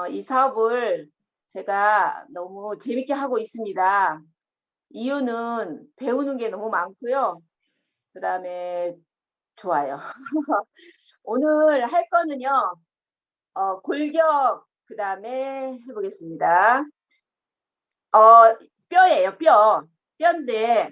이 사업을 제가 너무 재밌게 하고 있습니다. 이유는 배우는 게 너무 많고요. 그다음에 좋아요. 오늘 할 거는요. 골격 그다음에 해 보겠습니다. 뼈예요, 뼈. 뼈인데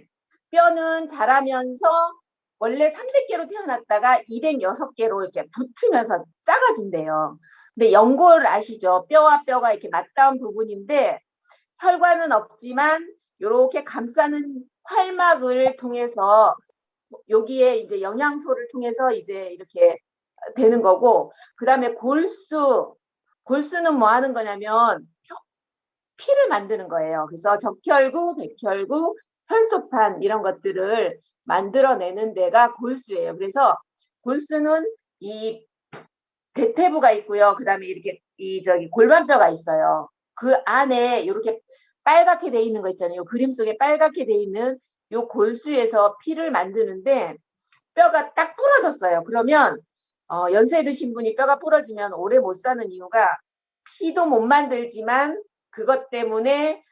뼈는 자라면서 원래 300개로 태어났다가 206개로 이렇게 붙으면서 작아진대요. 근데 연골 아시죠? 뼈와 뼈가 이렇게 맞닿은 부분인데 혈관은 없지만 요렇게 감싸는 활막을 통해서 여기에 이제 영양소를 통해서 이제 이렇게 되는 거고, 그다음에 골수는 뭐 하는 거냐면 피를 만드는 거예요. 그래서 적혈구, 백혈구, 혈소판 이런 것들을 만들어내는 데가 골수예요. 그래서 골수는 이 대퇴부가 있고요. 그다음에 이렇게 골반뼈가 있어요. 그 안에 이렇게 빨갛게 돼 있는 거 있잖아요. 그림 속에 빨갛게 돼 있는 요 골수에서 피를 만드는데 뼈가 딱 부러졌어요. 그러면 연세 드신 분이 뼈가 부러지면 오래 못 사는 이유가 피도 못 만들지만 그것 때문에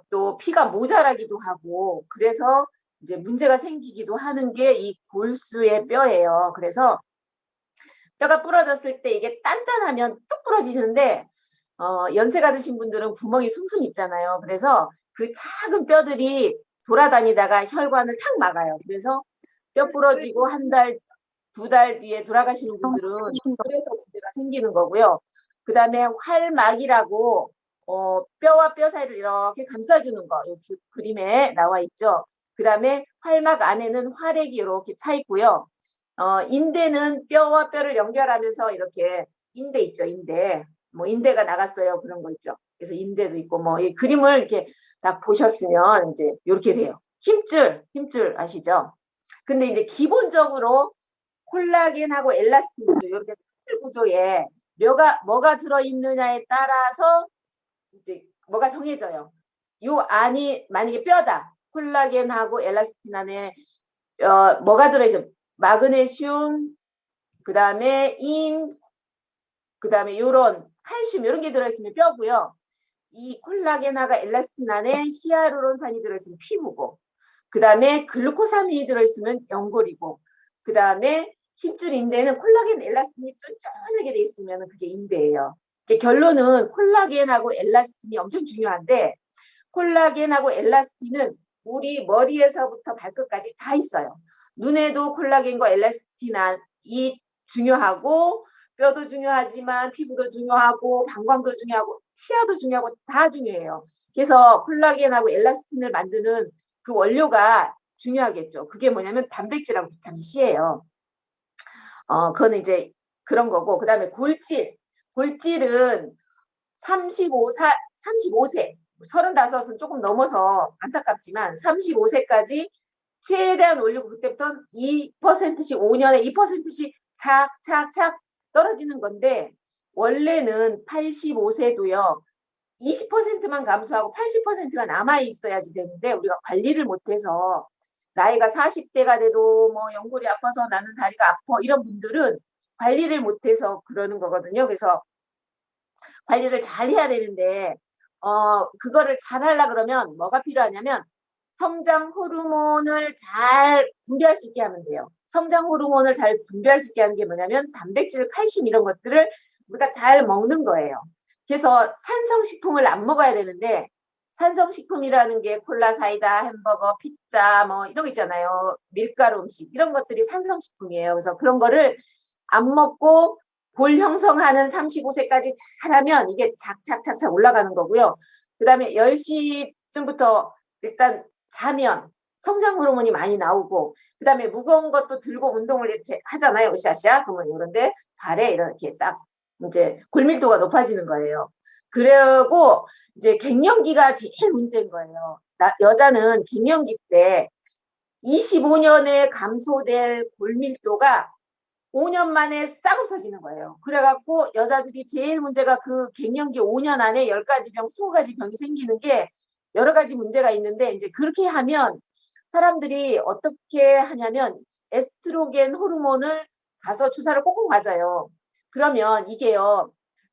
또 피가 모자라기도 하고 그래서 이제 문제가 생기기도 하는 게 이 골수의 뼈예요. 그래서 뼈가 부러졌을 때 이게 단단하면 뚝 부러지는데 연세가 드신 분들은 구멍이 숭숭 있잖아요. 그래서 그 작은 뼈들이 돌아다니다가 혈관을 탁 막아요. 그래서 뼈 부러지고 한 달, 2달 뒤에 돌아가시는 분들은 그래서 문제가 생기는 거고요. 그 다음에 활막이라고 뼈와 뼈 사이를 이렇게 감싸주는 거 여기 그림에 나와 있죠. 그 다음에 활막 안에는 활액이 이렇게 차 있고요. 인대는 뼈와 뼈를 연결하면서 이렇게 인대 있죠. 인대. 뭐 인대가 나갔어요. 그런 거 있죠. 그래서 인대도 있고 뭐 이 그림을 이렇게 딱 보셨으면 이제 이렇게 돼요. 힘줄 아시죠? 근데 이제 기본적으로 콜라겐하고 엘라스틴 구조 이렇게 살 구조에 뭐가 들어있느냐에 따라서 이제 뭐가 정해져요. 요 안이 만약에 뼈다. 콜라겐하고 엘라스틴 안에 뭐가 들어있어요? 마그네슘, 그 다음에 그 다음에 요런 칼슘 이런 게 들어있으면 뼈고요. 이 콜라겐하고 엘라스틴 안에 히알루론산이 들어있으면 피부고, 그 다음에 글루코사민이 들어있으면 연골이고, 그 다음에 힘줄 인대는 콜라겐 엘라스틴이 쫀쫀하게 돼 있으면 그게 인대예요. 결론은 콜라겐하고 엘라스틴이 엄청 중요한데 콜라겐하고 엘라스틴은 우리 머리에서부터 발끝까지 다 있어요. 눈에도 콜라겐과 엘라스틴이 중요하고 뼈도 중요하지만 피부도 중요하고 방광도 중요하고 치아도 중요하고 다 중요해요. 그래서 콜라겐하고 엘라스틴을 만드는 그 원료가 중요하겠죠. 그게 뭐냐면 단백질하고 비타민 C예요. 그거는 이제 그런 거고, 그 다음에 골질은 35세, 35은 조금 넘어서 안타깝지만 35세까지 최대한 올리고 그때부터 2%씩 5년에 2%씩 착착착 떨어지는 건데 원래는 85세도요. 20%만 감소하고 80%가 남아 있어야지 되는데 우리가 관리를 못해서 나이가 40대가 돼도 뭐 연골이 아파서 나는 다리가 아파 이런 분들은 관리를 못해서 그러는 거거든요. 그래서 관리를 잘 해야 되는데 그거를 잘 하려 그러면 뭐가 필요하냐면 성장 호르몬을 잘 분비할 수 있게 하면 돼요. 성장 호르몬을 잘 분비할 수 있게 하는 게 뭐냐면 단백질, 칼슘 이런 것들을 우리가 잘 먹는 거예요. 그래서 산성식품을 안 먹어야 되는데 산성식품이라는 게 콜라, 사이다, 햄버거, 피자 뭐 이런 거 있잖아요. 밀가루 음식 이런 것들이 산성식품이에요. 그래서 그런 거를 안 먹고 골 형성하는 35세까지 잘하면 이게 착착착착 올라가는 거고요. 그 다음에 10시쯤부터 일단 자면 성장 호르몬이 많이 나오고, 그 다음에 무거운 것도 들고 운동을 이렇게 하잖아요. 으쌰으쌰. 그러면 이런데 발에 이렇게 딱 이제 골밀도가 높아지는 거예요. 그리고 이제 갱년기가 제일 문제인 거예요. 여자는 갱년기 때 25년에 감소될 골밀도가 5년 만에 싹 없어지는 거예요. 그래갖고 여자들이 제일 문제가 그 갱년기 5년 안에 10가지 병, 20가지 병이 생기는 게 여러 가지 문제가 있는데 이제 그렇게 하면 사람들이 어떻게 하냐면 에스트로겐 호르몬을 가서 주사를 꼭꼭 맞아요. 그러면 이게요.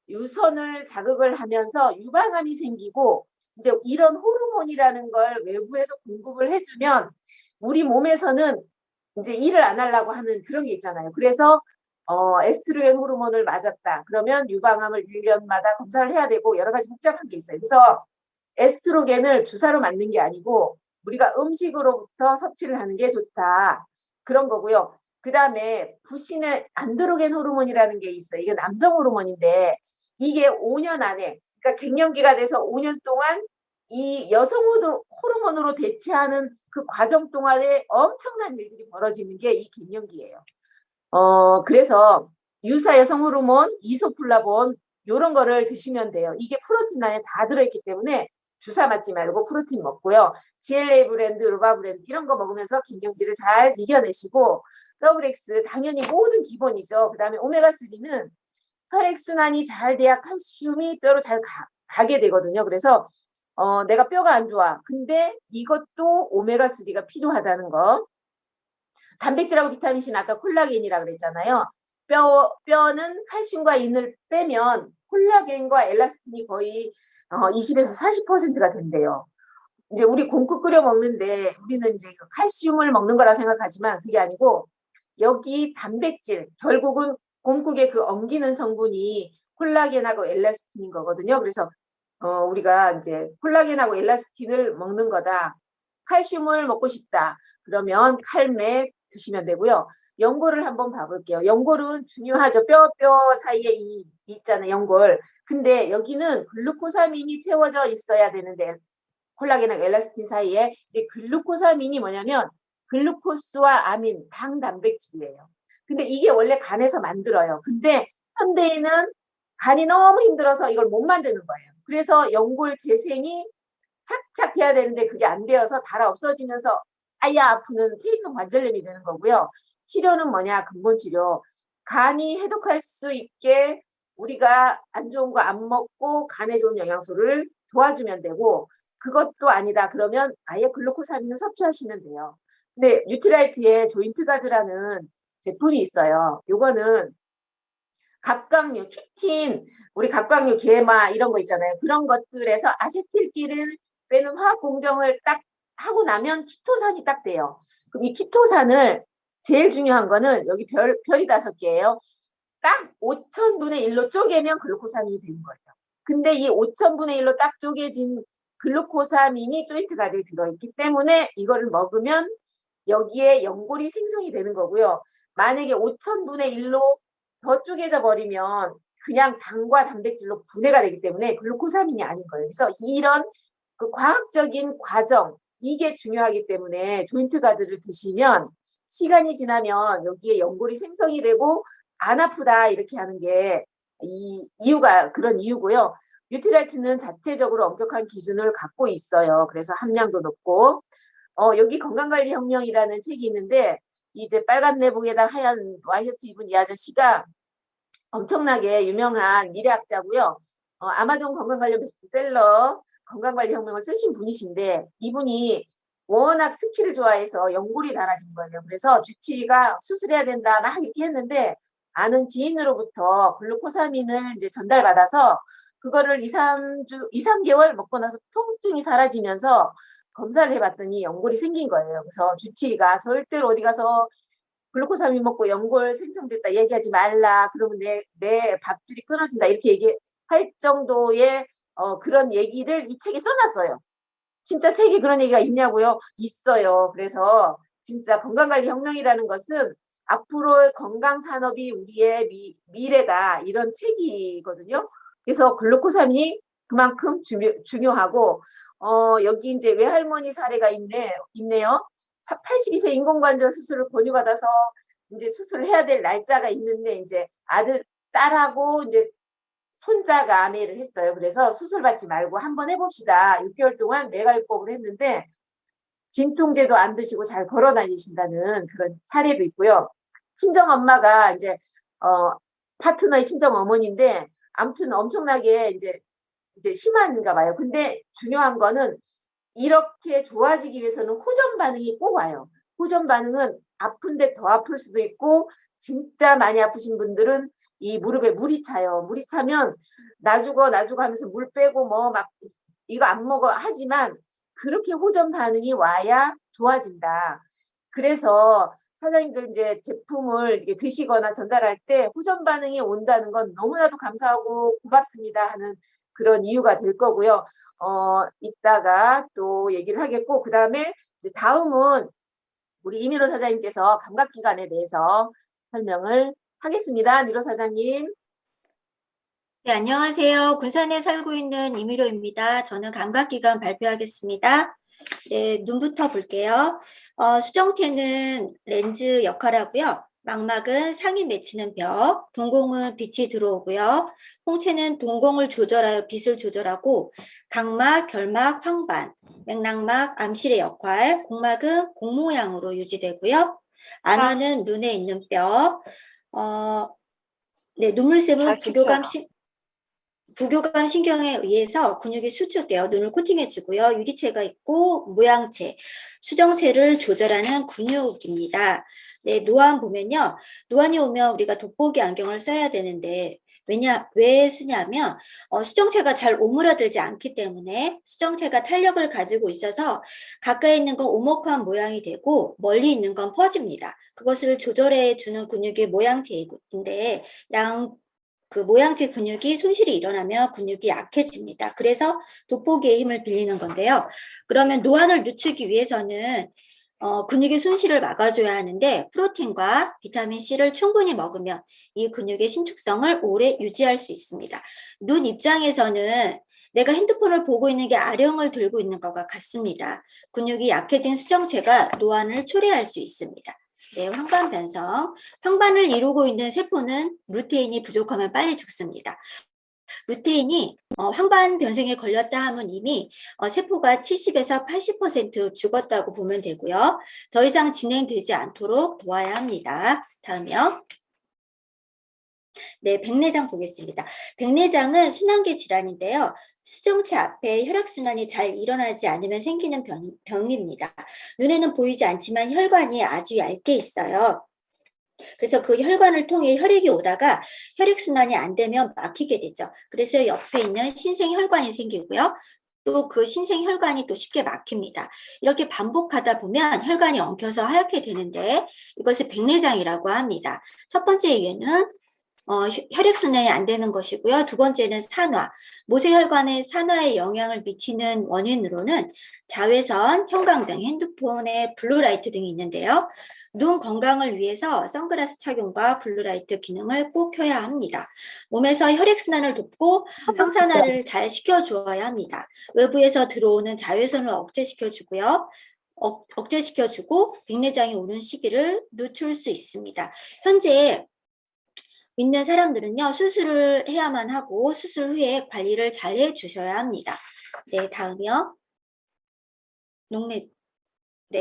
유선을 자극을 하면서 유방암이 생기고 이제 이런 호르몬이라는 걸 외부에서 공급을 해주면 우리 몸에서는 이제 일을 안 하려고 하는 그런 게 있잖아요. 그래서 에스트로겐 호르몬을 맞았다. 그러면 유방암을 1년마다 검사를 해야 되고 여러 가지 복잡한 게 있어요. 그래서 에스트로겐을 주사로 맞는 게 아니고 우리가 음식으로부터 섭취를 하는 게 좋다. 그런 거고요. 그 다음에 부신의 안드로겐 호르몬이라는 게 있어요. 이게 남성 호르몬인데 이게 5년 안에, 그러니까 갱년기가 돼서 5년 동안 이 여성 호르몬으로 대체하는 그 과정 동안에 엄청난 일들이 벌어지는 게 이 갱년기예요. 그래서 유사 여성 호르몬, 이소플라본 이런 거를 드시면 돼요. 이게 프로틴 안에 다 들어있기 때문에 주사 맞지 말고 프로틴 먹고요. GLA 브랜드, 루바 브랜드 이런 거 먹으면서 갱년기를 잘 이겨내시고 WX 당연히 모든 기본이죠. 그 다음에 오메가3는 혈액순환이 잘 돼야 칼슘이 뼈로 잘 가게 되거든요. 그래서 내가 뼈가 안 좋아. 근데 이것도 오메가3가 필요하다는 거. 단백질하고 비타민C는 아까 콜라겐이라 그랬잖아요. 뼈는 칼슘과 인을 빼면 콜라겐과 엘라스틴이 거의 20에서 40%가 된대요. 이제 우리 공국 끓여 먹는데 우리는 이제 칼슘을 먹는 거라 생각하지만 그게 아니고 여기 단백질 결국은 곰국의 그 엉기는 성분이 콜라겐하고 엘라스틴인 거거든요. 그래서 우리가 이제 콜라겐하고 엘라스틴을 먹는 거다. 칼슘을 먹고 싶다. 그러면 칼맥 드시면 되고요. 연골을 한번 봐볼게요. 연골은 중요하죠. 뼈 사이에 있잖아요. 연골. 근데 여기는 글루코사민이 채워져 있어야 되는데 콜라겐과 엘라스틴 사이에 이제 글루코사민이 뭐냐면 글루코스와 아민, 당 단백질이에요. 근데 이게 원래 간에서 만들어요. 근데 현대인은 간이 너무 힘들어서 이걸 못 만드는 거예요. 그래서 연골 재생이 착착 해야 되는데 그게 안 되어서 달아 없어지면서 아야 아프는 케이크 관절염이 되는 거고요. 치료는 뭐냐? 근본 치료. 간이 해독할 수 있게 우리가 안 좋은 거 안 먹고 간에 좋은 영양소를 도와주면 되고 그것도 아니다. 그러면 아예 글루코사민을 섭취하시면 돼요. 근데 뉴트라이트에 조인트 가드라는 제품이 있어요. 요거는 갑각류, 키틴, 우리 갑각류, 게마 이런 거 있잖아요. 그런 것들에서 아세틸기를 빼는 화학 공정을 딱 하고 나면 키토산이 딱 돼요. 그럼 이 키토산을 제일 중요한 거는 여기 별이 5개예요. 딱 5천분의 1로 쪼개면 글루코사민이 되는 거예요. 근데 이 5천분의 1로 딱 쪼개진 글루코사민이 조인트 가드에 들어있기 때문에 이거를 먹으면 여기에 연골이 생성이 되는 거고요. 만약에 5천분의 1로 더 쪼개져 버리면 그냥 당과 단백질로 분해가 되기 때문에 글루코사민이 아닌 거예요. 그래서 이런 그 과학적인 과정 이게 중요하기 때문에 조인트 가드를 드시면 시간이 지나면 여기에 연골이 생성이 되고 안 아프다 이렇게 하는 게 이유가 그런 이유고요. 뉴트라이트는 자체적으로 엄격한 기준을 갖고 있어요. 그래서 함량도 높고 여기 건강관리혁명이라는 책이 있는데 이제 빨간 내복에다 하얀 와이셔츠 입은 이 아저씨가 엄청나게 유명한 미래학자고요. 아마존 건강관련 베스트셀러 건강관리혁명을 쓰신 분이신데 이분이 워낙 스키를 좋아해서 연골이 달아진 거예요. 그래서 주치의가 수술해야 된다 막 이렇게 했는데 아는 지인으로부터 글루코사민을 이제 전달받아서 그거를 2, 3개월 먹고 나서 통증이 사라지면서 검사를 해봤더니 연골이 생긴 거예요. 그래서 주치의가 절대로 어디 가서 글루코사민 먹고 연골 생성됐다 얘기하지 말라. 그러면 내 밥줄이 끊어진다. 이렇게 얘기할 정도의 그런 얘기를 이 책에 써놨어요. 진짜 책에 그런 얘기가 있냐고요? 있어요. 그래서 진짜 건강관리혁명이라는 것은 앞으로의 건강산업이 우리의 미래다. 이런 책이거든요. 그래서 글루코사민이 그만큼 중요하고 여기 이제 외할머니 사례가 있네요. 82세 인공관절 수술을 권유받아서 이제 수술을 해야 될 날짜가 있는데 이제 딸하고 이제 손자가 암해를 했어요. 그래서 수술 받지 말고 한번 해봅시다. 6개월 동안 매가유법을 했는데 진통제도 안 드시고 잘 걸어 다니신다는 그런 사례도 있고요. 친정 엄마가 이제 파트너의 친정 어머니인데 아무튼 엄청나게 이제 심한가 봐요. 근데 중요한 거는 이렇게 좋아지기 위해서는 호전 반응이 꼭 와요. 호전 반응은 아픈데 더 아플 수도 있고 진짜 많이 아프신 분들은 이 무릎에 물이 차요. 물이 차면 나 죽어 하면서 물 빼고 뭐 막 이거 안 먹어 하지만 그렇게 호전 반응이 와야 좋아진다. 그래서 사장님들 이제 제품을 이렇게 드시거나 전달할 때 호전 반응이 온다는 건 너무나도 감사하고 고맙습니다 하는 그런 이유가 될 거고요. 이따가 또 얘기를 하겠고, 그 다음에 다음은 우리 이미로 사장님께서 감각기관에 대해서 설명을 하겠습니다. 미로 사장님. 네, 안녕하세요. 군산에 살고 있는 이미로입니다. 저는 감각기관 발표하겠습니다. 네, 눈부터 볼게요. 수정태는 렌즈 역할하고요. 망막은 상이 맺히는 벽, 동공은 빛이 들어오고요. 홍채는 동공을 조절하여 빛을 조절하고, 각막, 결막, 황반, 맥락막, 암실의 역할, 공막은 공 모양으로 유지되고요. 안화는 눈에 있는 뼈, 네, 눈물샘은 부교감 신경에 의해서 근육이 수축되어 눈을 코팅해주고요. 유리체가 있고 모양체, 수정체를 조절하는 근육입니다. 네, 노안 보면요. 노안이 오면 우리가 돋보기 안경을 써야 되는데 왜 쓰냐면 수정체가 잘 오므라들지 않기 때문에 수정체가 탄력을 가지고 있어서 가까이 있는 건 오목한 모양이 되고 멀리 있는 건 퍼집니다. 그것을 조절해 주는 근육이 모양체인데 그 모양체 근육이 손실이 일어나면 근육이 약해집니다. 그래서 돋보기의 힘을 빌리는 건데요. 그러면 노안을 늦추기 위해서는 근육의 손실을 막아줘야 하는데 프로틴과 비타민C를 충분히 먹으면 이 근육의 신축성을 오래 유지할 수 있습니다. 눈 입장에서는 내가 핸드폰을 보고 있는 게 아령을 들고 있는 것과 같습니다. 근육이 약해진 수정체가 노안을 초래할 수 있습니다. 네, 황반 변성. 황반을 이루고 있는 세포는 루테인이 부족하면 빨리 죽습니다. 루테인이 황반 변성에 걸렸다 하면 이미 세포가 70에서 80% 죽었다고 보면 되고요. 더 이상 진행되지 않도록 도와야 합니다. 다음이요. 네, 백내장 보겠습니다. 백내장은 순환계 질환인데요. 수정체 앞에 혈액순환이 잘 일어나지 않으면 생기는 병입니다. 눈에는 보이지 않지만 혈관이 아주 얇게 있어요. 그래서 그 혈관을 통해 혈액이 오다가 혈액순환이 안 되면 막히게 되죠. 그래서 옆에 있는 신생혈관이 생기고요. 또 그 신생혈관이 또 쉽게 막힙니다. 이렇게 반복하다 보면 혈관이 엉켜서 하얗게 되는데 이것을 백내장이라고 합니다. 첫 번째 이유는 혈액순환이 안 되는 것이고요. 두 번째는 산화. 모세혈관의 산화에 영향을 미치는 원인으로는 자외선, 형광등, 핸드폰의 블루라이트 등이 있는데요. 눈 건강을 위해서 선글라스 착용과 블루라이트 기능을 꼭 켜야 합니다. 몸에서 혈액순환을 돕고 항산화를 잘 시켜주어야 합니다. 외부에서 들어오는 자외선을 억제시켜주고요. 억제시켜주고 백내장이 오는 시기를 늦출 수 있습니다. 현재 있는 사람들은요, 수술을 해야만 하고 수술 후에 관리를 잘 해주셔야 합니다. 네, 다음이요.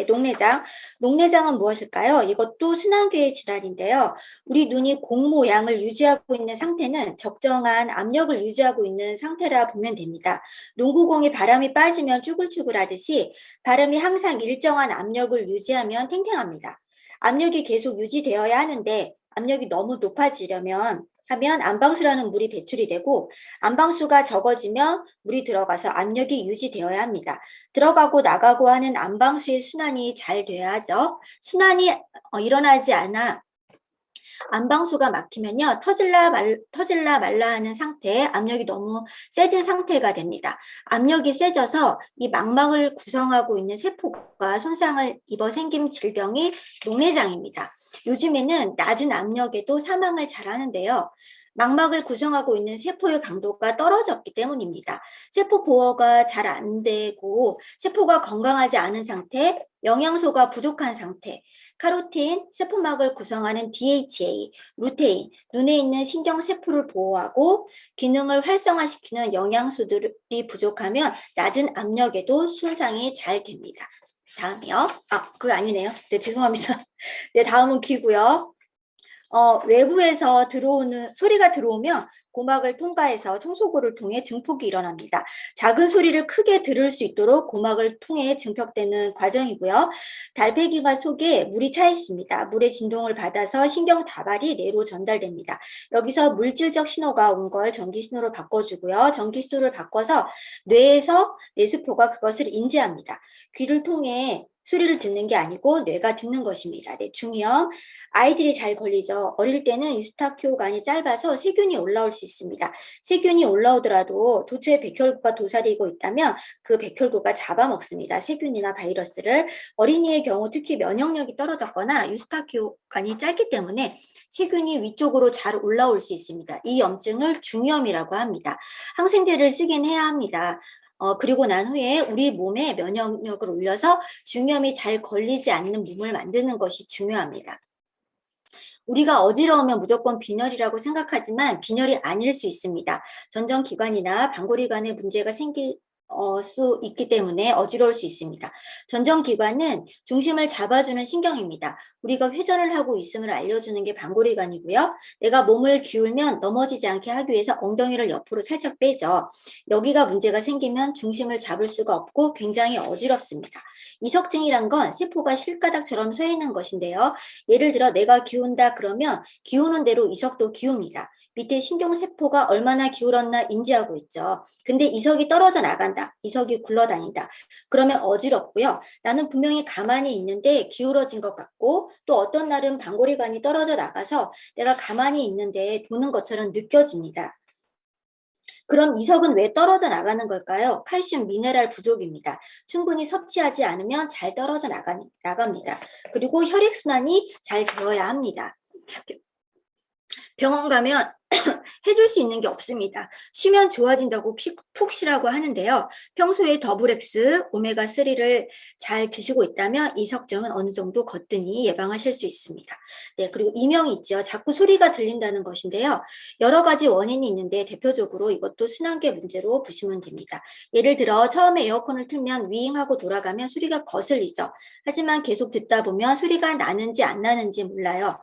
녹내장. 녹내장은 무엇일까요? 이것도 순환계의 질환인데요. 우리 눈이 공 모양을 유지하고 있는 상태는 적정한 압력을 유지하고 있는 상태라 보면 됩니다. 농구공이 바람이 빠지면 쭈글쭈글하듯이 바람이 항상 일정한 압력을 유지하면 탱탱합니다. 압력이 계속 유지되어야 하는데 압력이 너무 높아지려면 안방수라는 물이 배출이 되고 안방수가 적어지면 물이 들어가서 압력이 유지되어야 합니다. 들어가고 나가고 하는 안방수의 순환이 잘 돼야 하죠. 순환이 일어나지 않아 안방수가 막히면요. 터질라 말라 하는 상태에 압력이 너무 세진 상태가 됩니다. 압력이 세져서 이 망막을 구성하고 있는 세포가 손상을 입어 생긴 질병이 녹내장입니다. 요즘에는 낮은 압력에도 사망을 잘 하는데요. 망막을 구성하고 있는 세포의 강도가 떨어졌기 때문입니다. 세포 보호가 잘 안 되고 세포가 건강하지 않은 상태, 영양소가 부족한 상태, 카로틴, 세포막을 구성하는 DHA, 루테인, 눈에 있는 신경세포를 보호하고 기능을 활성화시키는 영양소들이 부족하면 낮은 압력에도 손상이 잘 됩니다. 다음이요. 그거 아니네요. 네, 죄송합니다. 네, 다음은 귀고요. 외부에서 소리가 들어오면 고막을 통과해서 청소골을 통해 증폭이 일어납니다. 작은 소리를 크게 들을 수 있도록 고막을 통해 증폭되는 과정이고요. 달팽이관 속에 물이 차 있습니다. 물의 진동을 받아서 신경 다발이 뇌로 전달됩니다. 여기서 물질적 신호가 온 걸 전기 신호로 바꿔주고요. 전기 신호를 바꿔서 뇌에서 뇌세포가 그것을 인지합니다. 귀를 통해 소리를 듣는 게 아니고 뇌가 듣는 것입니다. 네, 중이염. 아이들이 잘 걸리죠. 어릴 때는 유스타키오관이 짧아서 세균이 올라올 수 있습니다. 세균이 올라오더라도 도처에 백혈구가 도사리고 있다면 그 백혈구가 잡아먹습니다. 세균이나 바이러스를. 어린이의 경우 특히 면역력이 떨어졌거나 유스타키오관이 짧기 때문에 세균이 위쪽으로 잘 올라올 수 있습니다. 이 염증을 중이염이라고 합니다. 항생제를 쓰긴 해야 합니다. 그리고 난 후에 우리 몸의 면역력을 올려서 중이염이 잘 걸리지 않는 몸을 만드는 것이 중요합니다. 우리가 어지러우면 무조건 빈혈이라고 생각하지만 빈혈이 아닐 수 있습니다. 전정기관이나 방골이관에 문제가 생길 수 있기 때문에 어지러울 수 있습니다. 전정기관은 중심을 잡아주는 신경입니다. 우리가 회전을 하고 있음을 알려주는 게 방골이관이고요. 내가 몸을 기울면 넘어지지 않게 하기 위해서 엉덩이를 옆으로 살짝 빼죠. 여기가 문제가 생기면 중심을 잡을 수가 없고 굉장히 어지럽습니다. 이석증이란 건 세포가 실가닥처럼 서 있는 것인데요. 예를 들어 내가 기운다 그러면 기우는 대로 이석도 기웁니다. 밑에 신경세포가 얼마나 기울었나 인지하고 있죠. 근데 이석이 떨어져 나간다. 이석이 굴러다닌다. 그러면 어지럽고요. 나는 분명히 가만히 있는데 기울어진 것 같고 또 어떤 날은 방골이관이 떨어져 나가서 내가 가만히 있는데 도는 것처럼 느껴집니다. 그럼 이석은 왜 떨어져 나가는 걸까요? 칼슘, 미네랄 부족입니다. 충분히 섭취하지 않으면 잘 떨어져 나갑니다. 그리고 혈액순환이 잘 되어야 합니다. 병원 가면 해줄 수 있는 게 없습니다. 쉬면 좋아진다고 푹 쉬라고 하는데요. 평소에 더블엑스, 오메가3를 잘 드시고 있다면 이석증은 어느 정도 거뜬히 예방하실 수 있습니다. 네, 그리고 이명이 있죠. 자꾸 소리가 들린다는 것인데요. 여러 가지 원인이 있는데 대표적으로 이것도 순환계 문제로 보시면 됩니다. 예를 들어 처음에 에어컨을 틀면 윙하고 돌아가면 소리가 거슬리죠. 하지만 계속 듣다 보면 소리가 나는지 안 나는지 몰라요.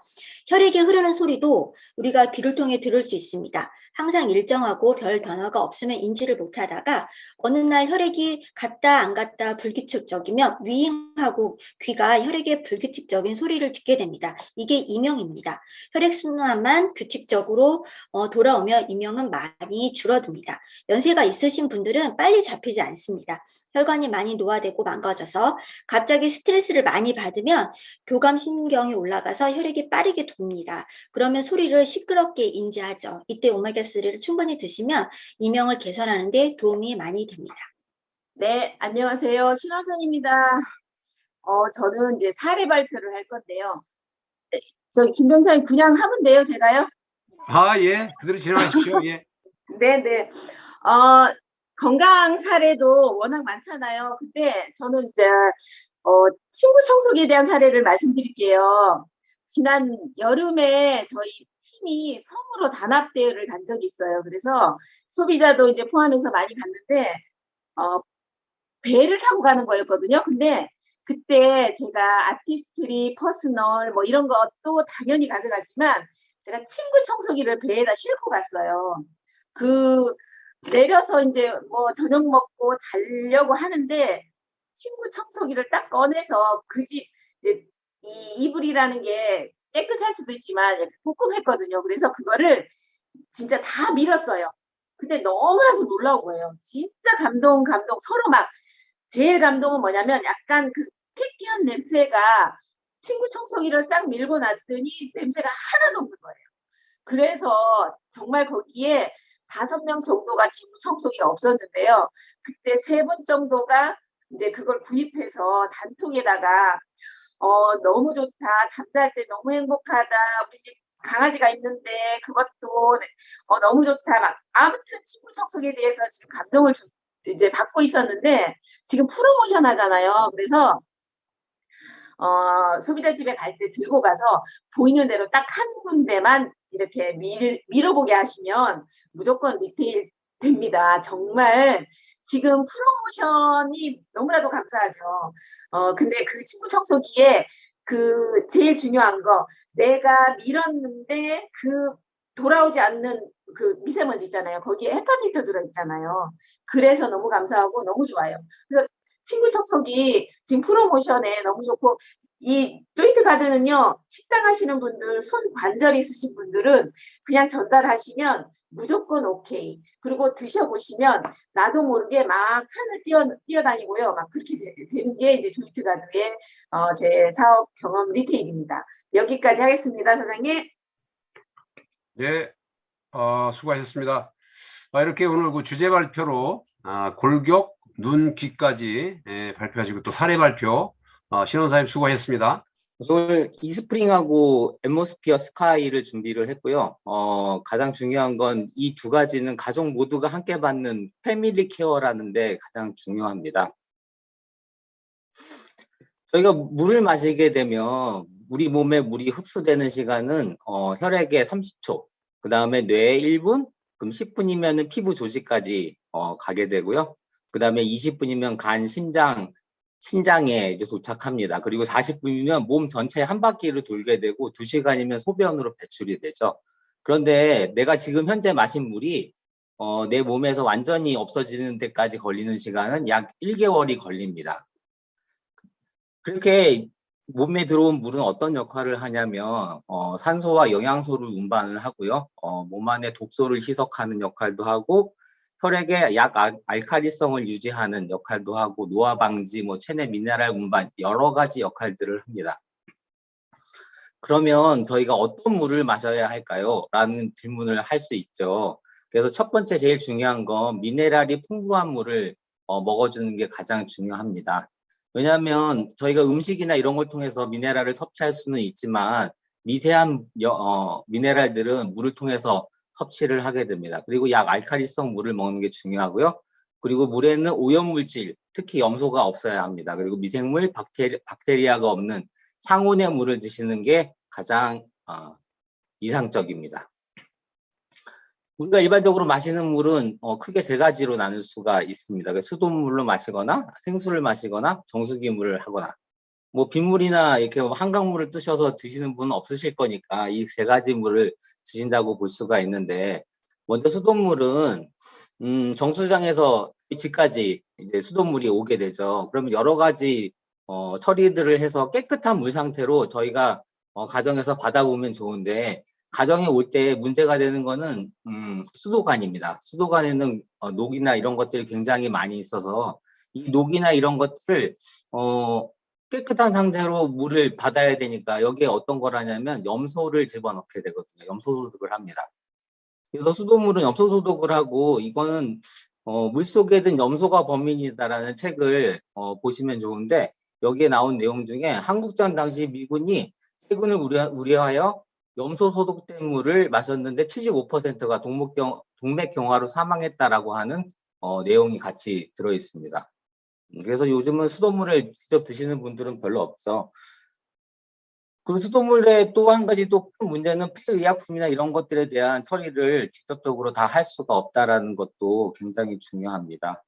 혈액이 흐르는 소리도 우리가 귀를 통해 들을 수 있습니다. 항상 일정하고 별 변화가 없으면 인지를 못하다가 어느 날 혈액이 갔다 안 갔다 불규칙적이면 위잉하고 귀가 혈액의 불규칙적인 소리를 듣게 됩니다. 이게 이명입니다. 혈액순환만 규칙적으로 돌아오면 이명은 많이 줄어듭니다. 연세가 있으신 분들은 빨리 잡히지 않습니다. 혈관이 많이 노화되고 망가져서 갑자기 스트레스를 많이 받으면 교감신경이 올라가서 혈액이 빠르게 돕니다. 그러면 소리를 시끄럽게 인지하죠. 이때 오메가3를 충분히 드시면 이명을 개선하는 데 도움이 많이 됩니다. 네, 안녕하세요. 신화선입니다. 저는 이제 사례 발표를 할 건데요. 김 변호사님 그냥 하면 돼요, 제가요? 예. 그대로 진행하십시오. 예. 네네. 건강 사례도 워낙 많잖아요. 근데 저는 이제 친구 청소기에 대한 사례를 말씀드릴게요. 지난 여름에 저희 팀이 섬으로 단합대회를 간 적이 있어요. 그래서 소비자도 이제 포함해서 많이 갔는데 배를 타고 가는 거였거든요. 근데 그때 제가 아티스트리, 퍼스널 뭐 이런 것도 당연히 가져갔지만 제가 친구 청소기를 배에다 싣고 갔어요. 내려서 이제 뭐 저녁 먹고 자려고 하는데 친구 청소기를 딱 꺼내서 그 집 이제 이 이불이라는 게 깨끗할 수도 있지만 꿉꿉했거든요. 그래서 그거를 진짜 다 밀었어요. 근데 너무나도 놀라운 거예요. 진짜 감동 서로 막 제일 감동은 뭐냐면 약간 그 쾌쾌한 냄새가 친구 청소기를 싹 밀고 났더니 냄새가 하나도 없는 거예요. 그래서 정말 거기에 5명 정도가 친구 청소기가 없었는데요. 그때 3분 정도가 이제 그걸 구입해서 단통에다가 너무 좋다. 잠잘 때 너무 행복하다. 우리 집 강아지가 있는데 그것도 너무 좋다. 막 아무튼 친구 청소기에 대해서 지금 감동을 이제 받고 있었는데 지금 프로모션 하잖아요. 그래서 소비자 집에 갈 때 들고 가서 보이는 대로 딱 한 군데만 이렇게 밀어보게 하시면 무조건 리테일 됩니다. 정말 지금 프로모션이 너무나도 감사하죠. 근데 그 친구 청소기에 그 제일 중요한 거 내가 밀었는데 그 돌아오지 않는 그 미세먼지 있잖아요. 거기에 헤파 필터 들어있잖아요. 그래서 너무 감사하고 너무 좋아요. 그래서 친구 척척이 지금 프로모션에 너무 좋고, 이 조인트 가드는요, 식당 하시는 분들, 손 관절 있으신 분들은 그냥 전달하시면 무조건 오케이. 그리고 드셔보시면 나도 모르게 막 산을 뛰어다니고요. 막 그렇게 되는 게 이제 조인트 가드의 제 사업 경험 리테일입니다. 여기까지 하겠습니다, 사장님. 예, 수고하셨습니다. 이렇게 오늘 그 주제 발표로 골격, 눈, 귀까지 발표하시고 또 사례 발표 신원사님 수고하셨습니다. 오늘 이스프링하고 앰모스피어 스카이를 준비를 했고요. 가장 중요한 건 이 두 가지는 가족 모두가 함께 받는 패밀리 케어라는데 가장 중요합니다. 저희가 물을 마시게 되면 우리 몸에 물이 흡수되는 시간은 혈액의 30초, 그 다음에 뇌에 1분, 그럼 10분이면 피부 조직까지 가게 되고요. 그 다음에 20분이면 간, 심장, 신장에 이제 도착합니다. 그리고 40분이면 몸 전체 한 바퀴를 돌게 되고 2시간이면 소변으로 배출이 되죠. 그런데 내가 지금 현재 마신 물이 내 몸에서 완전히 없어지는 데까지 걸리는 시간은 약 1개월이 걸립니다. 그렇게 몸에 들어온 물은 어떤 역할을 하냐면 산소와 영양소를 운반을 하고요. 몸 안에 독소를 희석하는 역할도 하고 혈액의 약 알칼리성을 유지하는 역할도 하고 노화 방지, 체내 미네랄 운반 여러 가지 역할들을 합니다. 그러면 저희가 어떤 물을 마셔야 할까요? 라는 질문을 할 수 있죠. 그래서 첫 번째 제일 중요한 건 미네랄이 풍부한 물을 먹어주는 게 가장 중요합니다. 왜냐하면 저희가 음식이나 이런 걸 통해서 미네랄을 섭취할 수는 있지만 미세한 미네랄들은 물을 통해서 섭취를 하게 됩니다. 그리고 약 알칼리성 물을 먹는 게 중요하고요. 그리고 물에는 오염물질, 특히 염소가 없어야 합니다. 그리고 미생물, 박테리아가 없는 상온의 물을 드시는 게 가장 이상적입니다. 우리가 일반적으로 마시는 물은 크게 세 가지로 나눌 수가 있습니다. 수돗물로 마시거나 생수를 마시거나 정수기 물을 하거나 빗물이나 이렇게 한강물을 뜨셔서 드시는 분은 없으실 거니까 이 세 가지 물을 드신다고 볼 수가 있는데, 먼저 수돗물은 정수장에서 집까지 이제 수돗물이 오게 되죠. 그러면 여러 가지 처리들을 해서 깨끗한 물 상태로 저희가 가정에서 받아보면 좋은데, 가정에 올 때 문제가 되는 거는 수도관입니다. 수도관에는 녹이나 이런 것들이 굉장히 많이 있어서 이 녹이나 이런 것들을 깨끗한 상태로 물을 받아야 되니까 여기에 어떤 걸 하냐면 염소를 집어넣게 되거든요. 염소 소독을 합니다. 그래서 수돗물은 염소 소독을 하고, 이거는 물속에 든 염소가 범인이다라는 책을 보시면 좋은데, 여기에 나온 내용 중에 한국전 당시 미군이 세군을 우려하여 염소 소독된 물을 마셨는데 75%가 동맥경화로 사망했다라고 하는 내용이 같이 들어 있습니다. 그래서 요즘은 수돗물을 직접 드시는 분들은 별로 없죠. 그리고 수돗물에 또 한 가지 또 큰 문제는 폐의약품이나 이런 것들에 대한 처리를 직접적으로 다 할 수가 없다라는 것도 굉장히 중요합니다.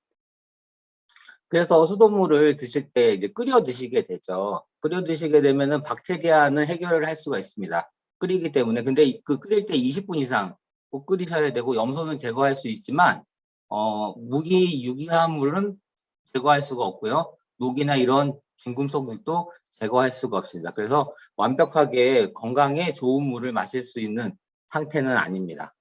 그래서 수돗물을 드실 때 이제 끓여 드시게 되죠. 끓여 드시게 되면은 박테리아는 해결을 할 수가 있습니다. 끓이기 때문에. 근데 그 끓일 때 20분 이상 꼭 끓이셔야 되고, 염소는 제거할 수 있지만 유기한 물은 제거할 수가 없고요. 녹이나 이런 중금속물도 제거할 수가 없습니다. 그래서 완벽하게 건강에 좋은 물을 마실 수 있는 상태는 아닙니다.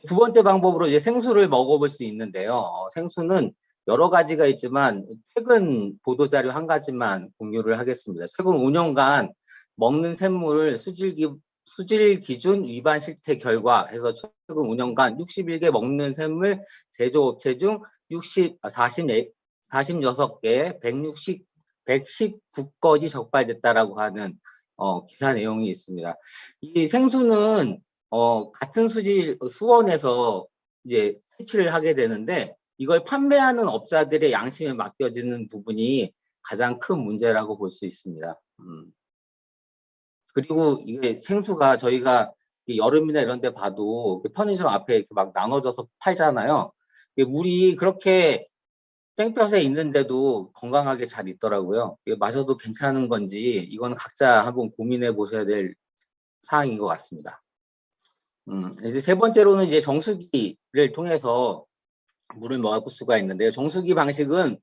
두 번째 방법으로 이제 생수를 먹어볼 수 있는데요. 생수는 여러 가지가 있지만 최근 보도자료 한 가지만 공유를 하겠습니다. 최근 5년간 먹는 샘물을 수질 기준 위반 실태 결과 해서 최근 5년간 61개 먹는 샘물 제조업체 중 46개, 119건이 적발됐다라고 하는 기사 내용이 있습니다. 이 생수는 같은 수원에서 이제 채취를 하게 되는데, 이걸 판매하는 업자들의 양심에 맡겨지는 부분이 가장 큰 문제라고 볼 수 있습니다. 그리고 이게 생수가 저희가 여름이나 이런 데 봐도 편의점 앞에 이렇게 막 나눠져서 팔잖아요. 물이 그렇게 땡볕에 있는데도 건강하게 잘 있더라고요. 이게 마셔도 괜찮은 건지 이건 각자 한번 고민해 보셔야 될 사항인 것 같습니다. 이제 세 번째로는 이제 정수기를 통해서 물을 먹을 수가 있는데요. 정수기 방식은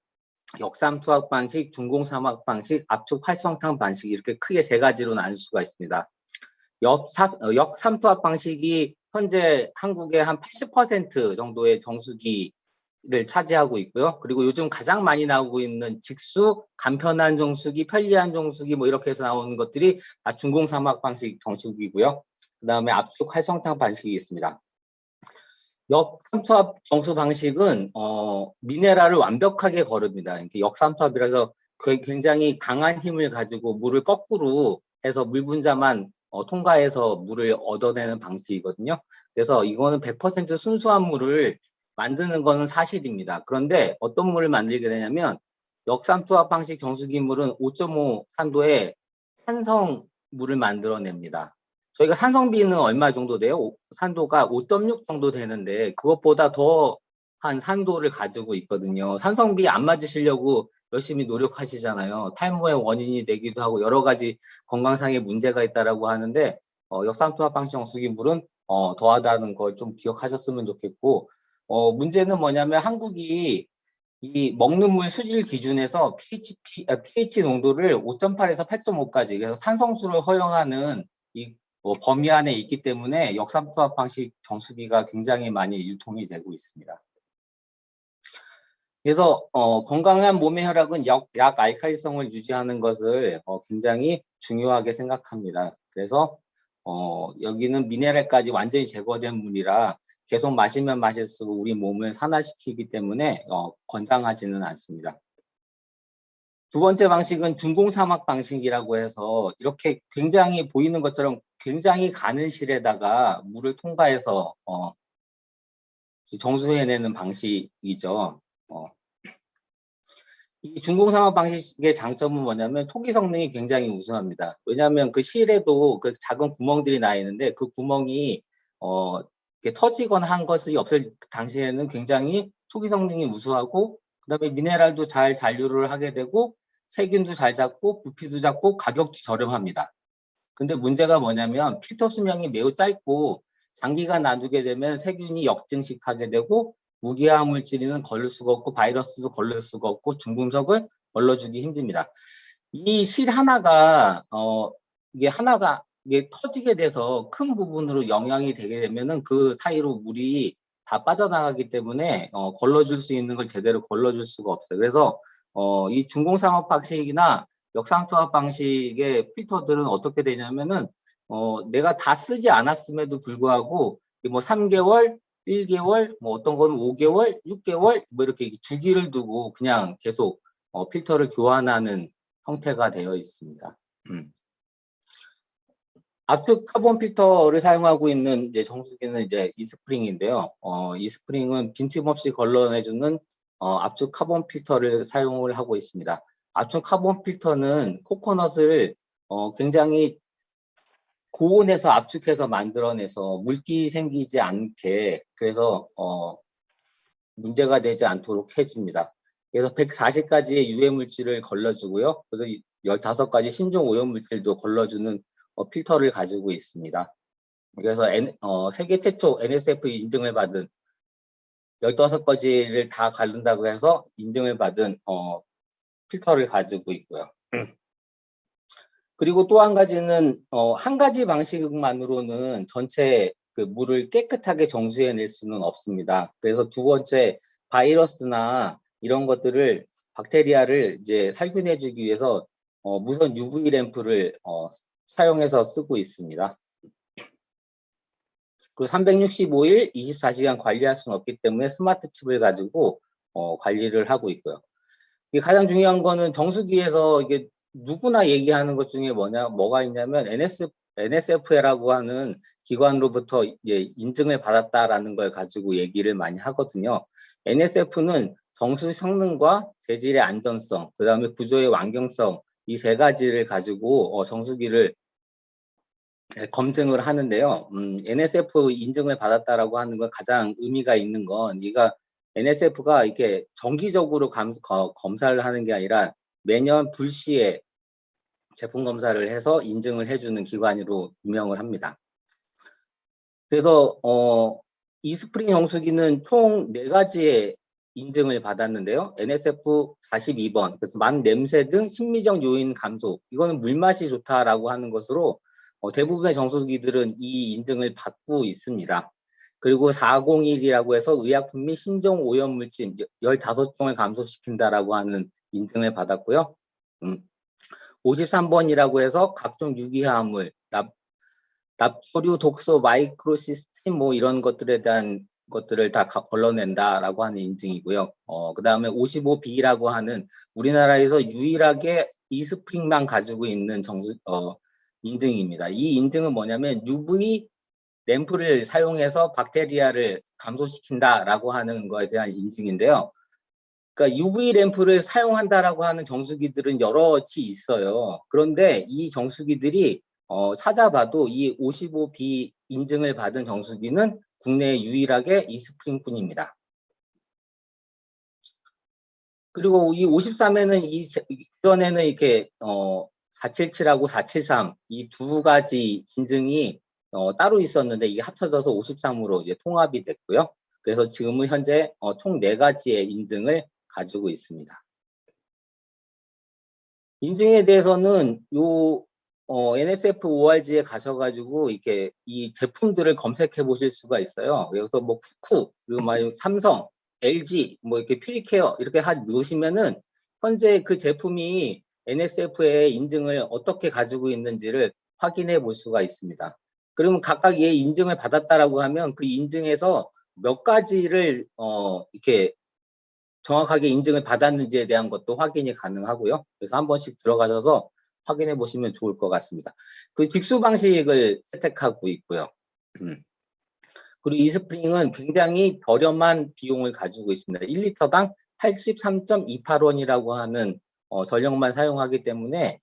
역삼투압 방식, 중공삼압 방식, 압축 활성탄 방식 이렇게 크게 세 가지로 나눌 수가 있습니다. 역삼투압 방식이 현재 한국의 한 80% 정도의 정수기를 차지하고 있고요. 그리고 요즘 가장 많이 나오고 있는 직수, 간편한 정수기, 편리한 정수기 뭐 이렇게 해서 나오는 것들이 다 중공삼압 방식 정수기고요. 그 다음에 압축 활성탄 방식이 있습니다. 역삼투압 정수 방식은 미네랄을 완벽하게 거릅니다. 역삼투압이라서 굉장히 강한 힘을 가지고 물을 거꾸로 해서 물 분자만 통과해서 물을 얻어내는 방식이거든요. 그래서 이거는 100% 순수한 물을 만드는 거는 사실입니다. 그런데 어떤 물을 만들게 되냐면 역삼투압 방식 정수기 물은 5.5 산도의 산성 물을 만들어냅니다. 저희가 산성비는 얼마 정도 돼요? 산도가 5.6 정도 되는데 그것보다 더한 산도를 가지고 있거든요. 산성비 안 맞으시려고 열심히 노력하시잖아요. 탈모의 원인이 되기도 하고 여러 가지 건강상의 문제가 있다라고 하는데 역삼투압 방식 정수기 물은 더하다는 걸 좀 기억하셨으면 좋겠고 문제는 뭐냐면 한국이 이 먹는 물 수질 기준에서 pH 농도를 5.8에서 8.5까지 그래서 산성수를 허용하는 이 범위 안에 있기 때문에 역삼투압 방식 정수기가 굉장히 많이 유통이 되고 있습니다. 그래서 건강한 몸의 혈액은 약 알칼리성을 유지하는 것을 굉장히 중요하게 생각합니다. 그래서 여기는 미네랄까지 완전히 제거된 물이라 계속 마시면 마실수록 우리 몸을 산화시키기 때문에 건강하지는 않습니다. 두 번째 방식은 중공삼압 방식이라고 해서 이렇게 굉장히 보이는 것처럼 굉장히 가는 실에다가 물을 통과해서 정수해내는 방식이죠. 이 중공삼압 방식의 장점은 뭐냐면 초기 성능이 굉장히 우수합니다. 왜냐하면 그 실에도 그 작은 구멍들이 나 있는데 그 구멍이 터지거나 한 것이 없을 당시에는 굉장히 초기 성능이 우수하고 그다음에 미네랄도 잘 잔류를 하게 되고 세균도 잘 잡고 부피도 작고 가격도 저렴합니다. 근데 문제가 뭐냐면 필터 수명이 매우 짧고 장기간 놔두게 되면 세균이 역증식하게 되고 무기화 물질은 걸릴 수가 없고 바이러스도 걸릴 수가 없고 중금속을 걸러주기 힘듭니다. 이 실 하나가 이게 터지게 돼서 큰 부분으로 영향이 되게 되면은 그 사이로 물이 다 빠져나가기 때문에 걸러줄 수 있는 걸 제대로 걸러줄 수가 없어요. 그래서 이 중공삼압 방식이나 역삼투압 방식의 필터들은 어떻게 되냐면은 내가 다 쓰지 않았음에도 불구하고 뭐 3개월, 1개월, 뭐 어떤 거는 5개월, 6개월 뭐 이렇게 주기를 두고 그냥 계속 필터를 교환하는 형태가 되어 있습니다. 압축 카본 필터를 사용하고 있는 이제 정수기는 이제 이스프링인데요. 이스프링은 빈틈없이 걸러내주는 압축 카본 필터를 사용을 하고 있습니다. 압축 카본 필터는 코코넛을 굉장히 고온에서 압축해서 만들어내서 물기 생기지 않게 그래서 문제가 되지 않도록 해줍니다. 그래서 140가지의 유해 물질을 걸러주고요. 그래서 15가지 신종 오염 물질도 걸러주는 필터를 가지고 있습니다. 그래서 세계 최초 NSF 인증을 받은 15가지를 다 가른다고 해서 인증을 받은 필터를 가지고 있고요. 그리고 또 한 가지는 한 가지 방식만으로는 전체 그 물을 깨끗하게 정수해낼 수는 없습니다. 그래서 두 번째 바이러스나 이런 것들을 박테리아를 이제 살균해주기 위해서 무선 UV 램프를 사용해서 쓰고 있습니다. 그리고 365일 24시간 관리할 수는 없기 때문에 스마트 칩을 가지고 관리를 하고 있고요. 이게 가장 중요한 거는 정수기에서 이게 누구나 얘기하는 것 중에 뭐가 있냐면 NSF라고 하는 기관으로부터 인증을 받았다라는 걸 가지고 얘기를 많이 하거든요. NSF는 정수 성능과 재질의 안전성, 그 다음에 구조의 완경성 이 세 가지를 가지고 정수기를 검증을 하는데요. NSF 인증을 받았다라고 하는 건 가장 의미가 있는 건 얘가 NSF가 이렇게 정기적으로 검사를 하는 게 아니라 매년 불시에 제품 검사를 해서 인증을 해주는 기관으로 유명을 합니다. 그래서 이 스프링 정수기는 총 4가지의 인증을 받았는데요. NSF 42번, 그래서 만 냄새 등 심미적 요인 감소, 이거는 물맛이 좋다라고 하는 것으로 대부분의 정수기들은 이 인증을 받고 있습니다. 그리고 401이라고 해서 의약품 및 신종 오염물질 15종을 감소시킨다라고 하는 인증을 받았고요. 53번이라고 해서 각종 유기화합물, 납토류, 독소, 마이크로시스템 뭐 이런 것들에 대한 것들을 다 걸러낸다라고 하는 인증이고요. 그 다음에 55B라고 하는 우리나라에서 유일하게 이스프링만 가지고 있는 인증입니다. 이 인증은 뭐냐면 UV 램프를 사용해서 박테리아를 감소시킨다라고 하는 것에 대한 인증인데요. 그러니까 UV 램프를 사용한다라고 하는 정수기들은 여럿이 있어요. 그런데 이 정수기들이 찾아봐도 이 55B 인증을 받은 정수기는 국내에 유일하게 이스프링뿐입니다. 그리고 이 53에는 이전에는 이렇게 477하고 473 이 2가지 인증이 따로 있었는데 이게 합쳐져서 53으로 이제 통합이 됐고요. 그래서 지금은 현재 총 4가지의 인증을 가지고 있습니다. 인증에 대해서는 NSF ORG에 가셔가지고 이렇게 이 제품들을 검색해 보실 수가 있어요. 여기서 뭐 쿠쿠, 그리고 막 삼성, LG, 뭐 이렇게 퓨리케어 이렇게 넣으시면은 현재 그 제품이 NSF의 인증을 어떻게 가지고 있는지를 확인해 볼 수가 있습니다. 그러면 각각 얘 인증을 받았다라고 하면 그 인증에서 몇 가지를 이렇게 정확하게 인증을 받았는지에 대한 것도 확인이 가능하고요. 그래서 한 번씩 들어가셔서 확인해 보시면 좋을 것 같습니다. 그 직수 방식을 채택하고 있고요. 그리고 이스프링은 굉장히 저렴한 비용을 가지고 있습니다. 1리터당 83.28원이라고 하는 전력만 사용하기 때문에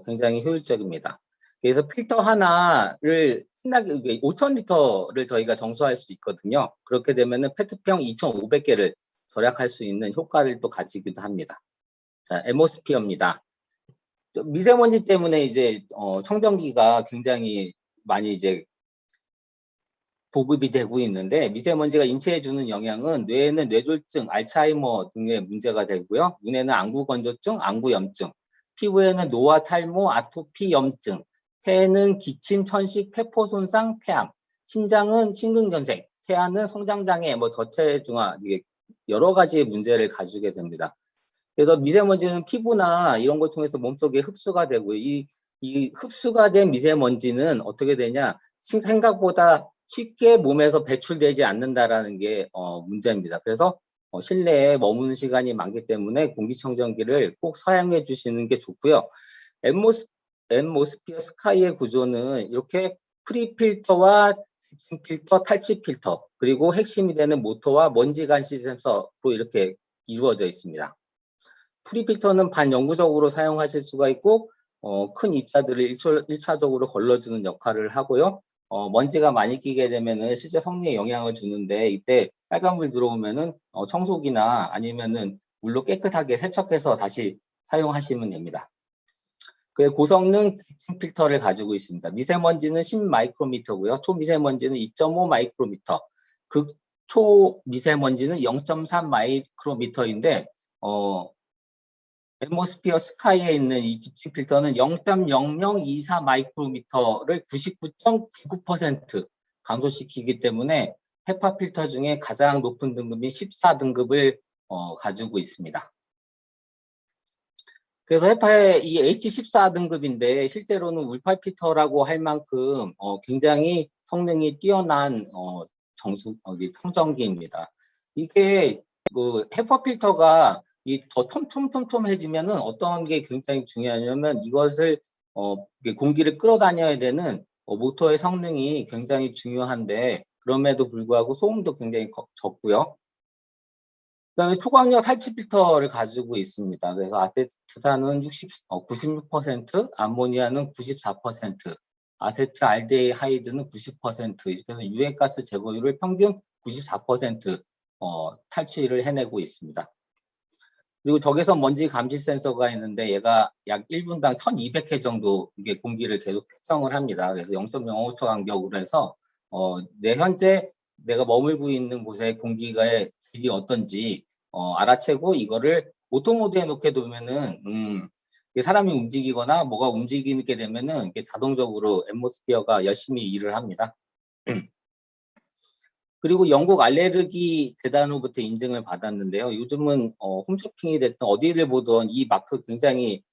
굉장히 효율적입니다. 그래서 필터 하나를 신나게 5,000리터를 저희가 정수할 수 있거든요. 그렇게 되면은 페트병 2,500개를 절약할 수 있는 효과를 또 가지기도 합니다. 자, 앰모스피어입니다. 미세먼지 때문에 이제 청정기가 굉장히 많이 이제 보급이 되고 있는데 미세먼지가 인체에 주는 영향은 뇌에는 뇌졸중, 알츠하이머 등의 문제가 되고요. 눈에는 안구건조증, 안구염증, 피부에는 노화, 탈모, 아토피, 염증, 폐에는 기침, 천식, 폐포 손상, 폐암, 심장은 심근경색, 태아는 성장장애, 뭐 저체중아 이게 여러 가지의 문제를 가지게 됩니다. 그래서 미세먼지는 피부나 이런 걸 통해서 몸속에 흡수가 되고요. 이 흡수가 된 미세먼지는 어떻게 되냐? 생각보다 쉽게 몸에서 배출되지 않는다라는 게 문제입니다. 그래서 실내에 머무는 시간이 많기 때문에 공기청정기를 꼭 사용해 주시는 게 좋고요. 앰모스피어 스카이의 구조는 이렇게 프리필터와 필터, 탈취 필터, 그리고 핵심이 되는 모터와 먼지 감시 센서로 이렇게 이루어져 있습니다. 프리필터는 반영구적으로 사용하실 수가 있고 큰 입자들을 1차적으로 걸러주는 역할을 하고요. 먼지가 많이 끼게 되면은 실제 성능에 영향을 주는데 이때 빨간불 들어오면은 청소기나 아니면은 물로 깨끗하게 세척해서 다시 사용하시면 됩니다. 그 고성능 기침 필터를 가지고 있습니다. 미세먼지는 10 마이크로미터고요. 초미세먼지는 2.5 마이크로미터. 극초미세먼지는 0.3 마이크로미터인데 앰모스피어 스카이에 있는 이 기침 필터는 0.0024 마이크로미터를 99.99% 감소시키기 때문에 헤파 필터 중에 가장 높은 등급인 14등급을 가지고 있습니다. 그래서 헤파의 이 H14등급인데 실제로는 울팔 필터라고 할 만큼 굉장히 성능이 뛰어난 청정기입니다. 이게 그 헤파 필터가 더 톰톰톰톰해지면은 어떤 게 굉장히 중요하냐면 이것을 공기를 끌어다녀야 되는 모터의 성능이 굉장히 중요한데 그럼에도 불구하고 소음도 굉장히 적고요. 그다음에 초광력 탈취 필터를 가지고 있습니다. 그래서 아세트산은 96%, 암모니아는 94%, 아세트알데하이드는 90%, 이렇게 해서 유해가스 제거율을 평균 94% 탈취를 해내고 있습니다. 그리고 적외선 먼지 감지 센서가 있는데 얘가 약 1분당 1200회 정도 이게 공기를 계속 측정을 합니다. 그래서 0.05초 간격으로 해서 내 현재 내가 머물고 있는 곳의 공기의 질이 어떤지 알아채고 이거를 오토 모드에 놓게 두면은 이게 사람이 움직이거나 뭐가 움직이게 되면은 이게 자동적으로 앰모스피어가 열심히 일을 합니다. 그리고 영국 알레르기 재단으로부터 인증을 받았는데요. 요즘은 홈쇼핑이 됐든 어디를 보든 이 마크 굉장히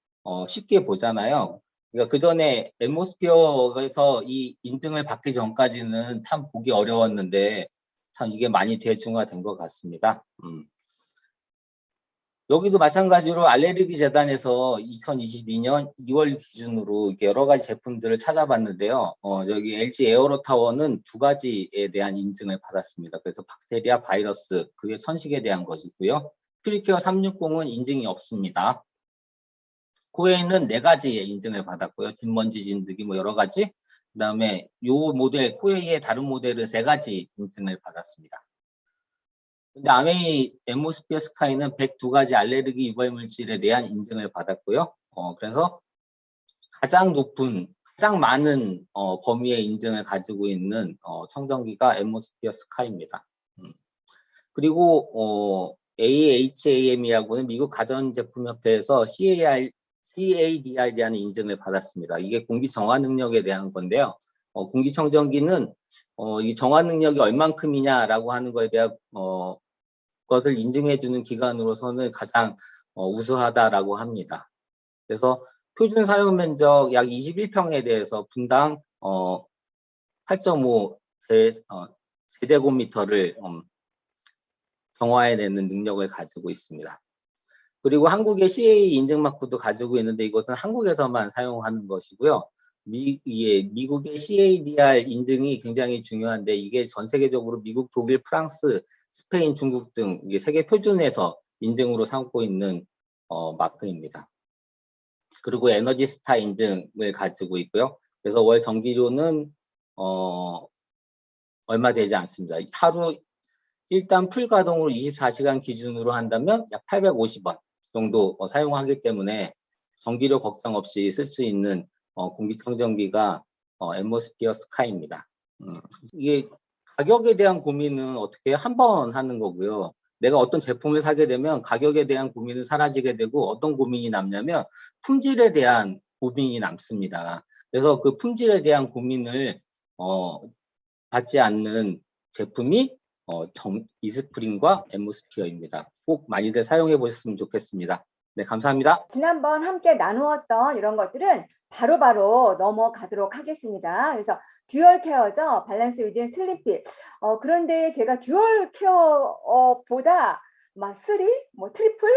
쉽게 보잖아요. 그러니까 그 전에 앰모스피어에서 이 인증을 받기 전까지는 참 보기 어려웠는데 참 이게 많이 대중화된 것 같습니다. 여기도 마찬가지로 알레르기 재단에서 2022년 2월 기준으로 이렇게 여러 가지 제품들을 찾아봤는데요. 저기 LG 에어로타워는 2가지에 대한 인증을 받았습니다. 그래서 박테리아, 바이러스, 그게 천식에 대한 것이고요. 퓨리케어 360은 인증이 없습니다. 코웨이는 4가지의 인증을 받았고요. 균먼지 진드기 뭐 여러 가지. 그 다음에 요 모델, 코웨이의 다른 모델은 3가지 인증을 받았습니다. 근데 아메이 앰모스피어 스카이는 102가지 알레르기 유발 물질에 대한 인증을 받았고요. 그래서 가장 많은 범위의 인증을 가지고 있는 청정기가 앰모스피어 스카이입니다. 그리고 AHAM이라고는 미국 가전제품협회에서 CADR에 대한 인증을 받았습니다. 이게 공기 정화 능력에 대한 건데요. 공기청정기는 이 정화 능력이 얼만큼이냐라고 하는 거에 대한 것을 인증해주는 기관으로서는 가장 우수하다라고 합니다. 그래서 표준 사용 면적 약 21평에 대해서 분당 8.5 제제곱미터를 정화해내는 능력을 가지고 있습니다. 그리고 한국의 CA 인증 마크도 가지고 있는데 이것은 한국에서만 사용하는 것이고요. 미국의 CADR 인증이 굉장히 중요한데 이게 전 세계적으로 미국, 독일, 프랑스, 스페인, 중국 등 이게 세계 표준에서 인증으로 삼고 있는 마크입니다. 그리고 에너지 스타 인증을 가지고 있고요. 그래서 월 전기료는 얼마 되지 않습니다. 하루 일단 풀 가동으로 24시간 기준으로 한다면 약 850원 정도 사용하기 때문에 전기료 걱정 없이 쓸 수 있는 공기청정기가 앰모스피어 스카이입니다. 이게 가격에 대한 고민은 어떻게 한 번 하는 거고요. 내가 어떤 제품을 사게 되면 가격에 대한 고민은 사라지게 되고 어떤 고민이 남냐면 품질에 대한 고민이 남습니다. 그래서 그 품질에 대한 고민을 받지 않는 제품이 이스프링과 앰모스피어입니다. 꼭 많이들 사용해 보셨으면 좋겠습니다. 네, 감사합니다. 지난번 함께 나누었던 이런 것들은 바로바로 넘어가도록 하겠습니다. 그래서 듀얼 케어죠. 밸런스 위드 슬립핏. 그런데 제가 듀얼 케어보다 막 3, 뭐 트리플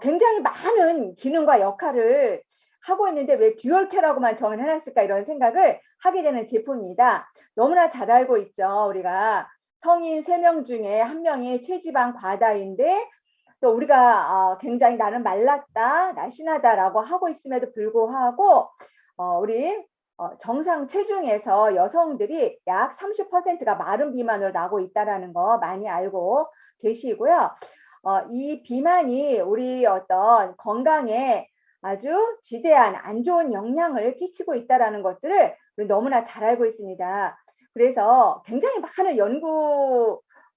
굉장히 많은 기능과 역할을 하고 있는데 왜 듀얼 케어라고만 정의를 해놨을까 이런 생각을 하게 되는 제품입니다. 너무나 잘 알고 있죠. 우리가 성인 3명 중에 1명이 체지방 과다인데 또 우리가 굉장히 나는 말랐다, 날씬하다라고 하고 있음에도 불구하고 우리 정상 체중에서 여성들이 약 30%가 마른 비만으로 나고 있다는 거 많이 알고 계시고요. 이 비만이 우리 어떤 건강에 아주 지대한 안 좋은 영향을 끼치고 있다는 것들을 우리 너무나 잘 알고 있습니다. 그래서 굉장히 많은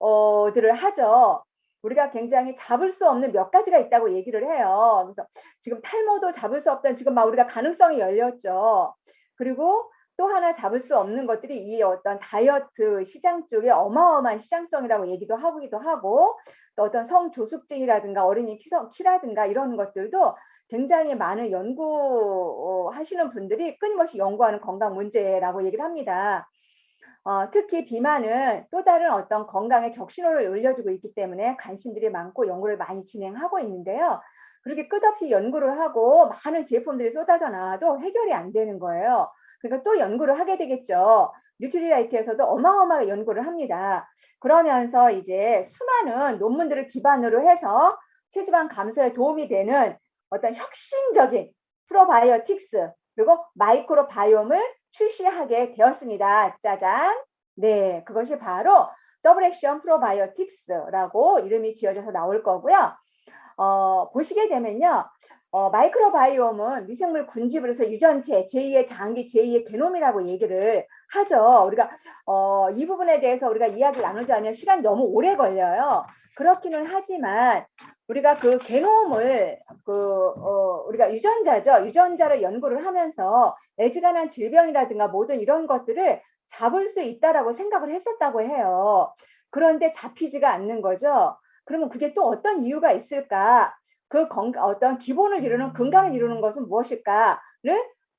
연구들을 하죠. 우리가 굉장히 잡을 수 없는 몇 가지가 있다고 얘기를 해요. 그래서 지금 탈모도 잡을 수 없다는 지금 막 우리가 가능성이 열렸죠. 그리고 또 하나 잡을 수 없는 것들이 이 어떤 다이어트 시장 쪽에 어마어마한 시장성이라고 얘기도 하기도 하고 또 어떤 성조숙증이라든가 어린이 키라든가 이런 것들도 굉장히 많은 연구하시는 분들이 끊임없이 연구하는 건강 문제라고 얘기를 합니다. 특히 비만은 또 다른 어떤 건강의 적신호를 올려주고 있기 때문에 관심들이 많고 연구를 많이 진행하고 있는데요. 그렇게 끝없이 연구를 하고 많은 제품들이 쏟아져 나와도 해결이 안 되는 거예요. 그러니까 또 연구를 하게 되겠죠. 뉴트리라이트에서도 어마어마하게 연구를 합니다. 그러면서 이제 수많은 논문들을 기반으로 해서 체지방 감소에 도움이 되는 어떤 혁신적인 프로바이오틱스 그리고 마이크로바이옴을 출시하게 되었습니다. 짜잔. 네, 그것이 바로 더블 액션 프로바이오틱스라고 이름이 지어져서 나올 거고요. 보시게 되면요. 마이크로바이옴은 미생물 군집으로 해서 유전체, 제2의 장기, 제2의 게놈이라고 얘기를 하죠. 우리가 이 부분에 대해서 우리가 이야기를 나누자면 시간이 너무 오래 걸려요. 그렇기는 하지만 우리가 그 게놈을 우리가 유전자죠. 유전자를 연구를 하면서 애지간한 질병이라든가 모든 이런 것들을 잡을 수 있다라고 생각을 했었다고 해요. 그런데 잡히지가 않는 거죠. 그러면 그게 또 어떤 이유가 있을까? 어떤 기본을 이루는 근간을 이루는 것은 무엇일까를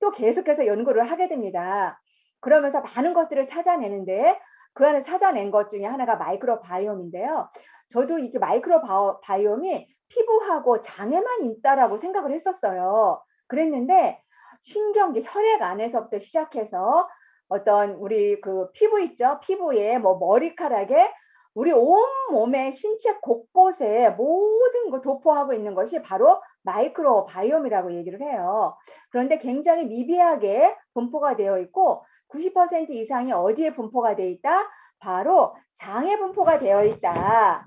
또 계속해서 연구를 하게 됩니다. 그러면서 많은 것들을 찾아내는데 그 안에 찾아낸 것 중에 하나가 마이크로바이옴인데요. 저도 이게 마이크로바이옴이 피부하고 장에만 있다라고 생각을 했었어요. 그랬는데 신경계, 혈액 안에서부터 시작해서 어떤 우리 그 피부 있죠? 피부에 뭐 머리카락에 우리 온 몸의 신체 곳곳에 모든 거 도포하고 있는 것이 바로 마이크로바이옴이라고 얘기를 해요. 그런데 굉장히 미비하게 분포가 되어 있고 90% 이상이 어디에 분포가 되어 있다? 바로 장에 분포가 되어 있다.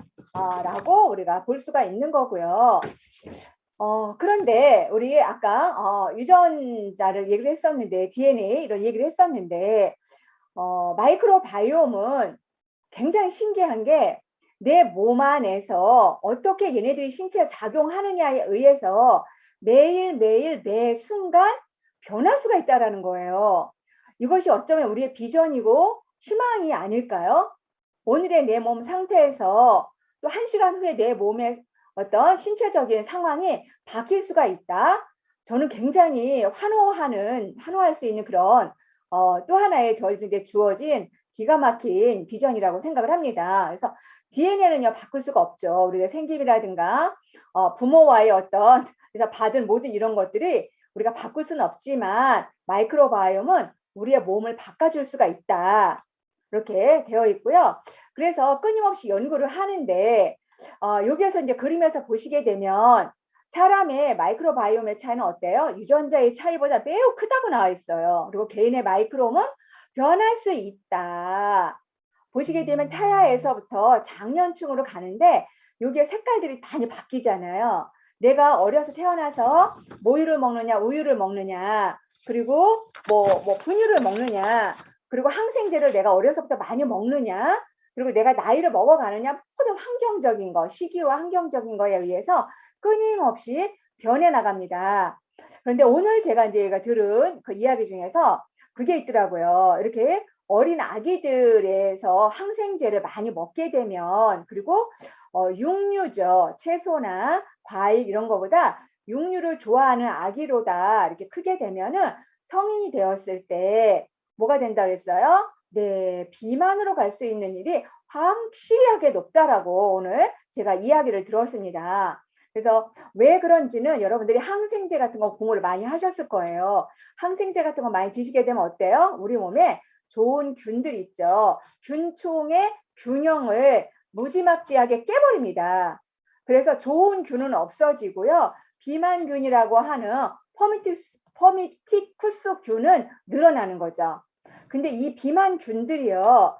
라고 우리가 볼 수가 있는 거고요. 그런데 우리 아까 유전자를 얘기를 했었는데 DNA 이런 얘기를 했었는데 마이크로바이옴은 굉장히 신기한 게 내 몸 안에서 어떻게 얘네들이 신체에 작용하느냐에 의해서 매일매일 매 순간 변할 수가 있다라는 거예요. 이것이 어쩌면 우리의 비전이고 희망이 아닐까요? 오늘의 내 몸 상태에서 또 1시간 후에 내 몸의 어떤 신체적인 상황이 바뀔 수가 있다. 저는 굉장히 환호할 수 있는 그런 또 하나의 저희에게 주어진 기가 막힌 비전이라고 생각을 합니다. 그래서 DNA는요 바꿀 수가 없죠. 우리가 생김이라든가 부모와의 어떤 그래서 받은 모든 이런 것들이 우리가 바꿀 수는 없지만 마이크로바이옴은 우리의 몸을 바꿔줄 수가 있다. 이렇게 되어 있고요. 그래서 끊임없이 연구를 하는데 여기에서 이제 그림에서 보시게 되면 사람의 마이크로바이옴의 차이는 어때요? 유전자의 차이보다 매우 크다고 나와 있어요. 그리고 개인의 마이크로옴은 변할 수 있다. 보시게 되면 타야에서부터 장년층으로 가는데 여기에 색깔들이 많이 바뀌잖아요. 내가 어려서 태어나서 모유를 먹느냐, 우유를 먹느냐, 그리고 뭐 분유를 먹느냐, 그리고 항생제를 내가 어려서부터 많이 먹느냐, 그리고 내가 나이를 먹어가느냐, 모든 환경적인 거, 시기와 환경적인 거에 의해서 끊임없이 변해 나갑니다. 그런데 오늘 제가 이제 들은 그 이야기 중에서 그게 있더라고요. 이렇게 어린 아기들에서 항생제를 많이 먹게 되면 그리고 육류죠. 채소나 과일 이런 거보다 육류를 좋아하는 아기로다 이렇게 크게 되면은 성인이 되었을 때 뭐가 된다 그랬어요? 네, 비만으로 갈 수 있는 일이 확실하게 높다라고 오늘 제가 이야기를 들었습니다. 그래서 왜 그런지는 여러분들이 항생제 같은 거 공부를 많이 하셨을 거예요. 항생제 같은 거 많이 드시게 되면 어때요? 우리 몸에 좋은 균들 있죠. 균총의 균형을 무지막지하게 깨버립니다. 그래서 좋은 균은 없어지고요. 비만균이라고 하는 퍼미티쿠스 균은 늘어나는 거죠. 근데 이 비만균들이요.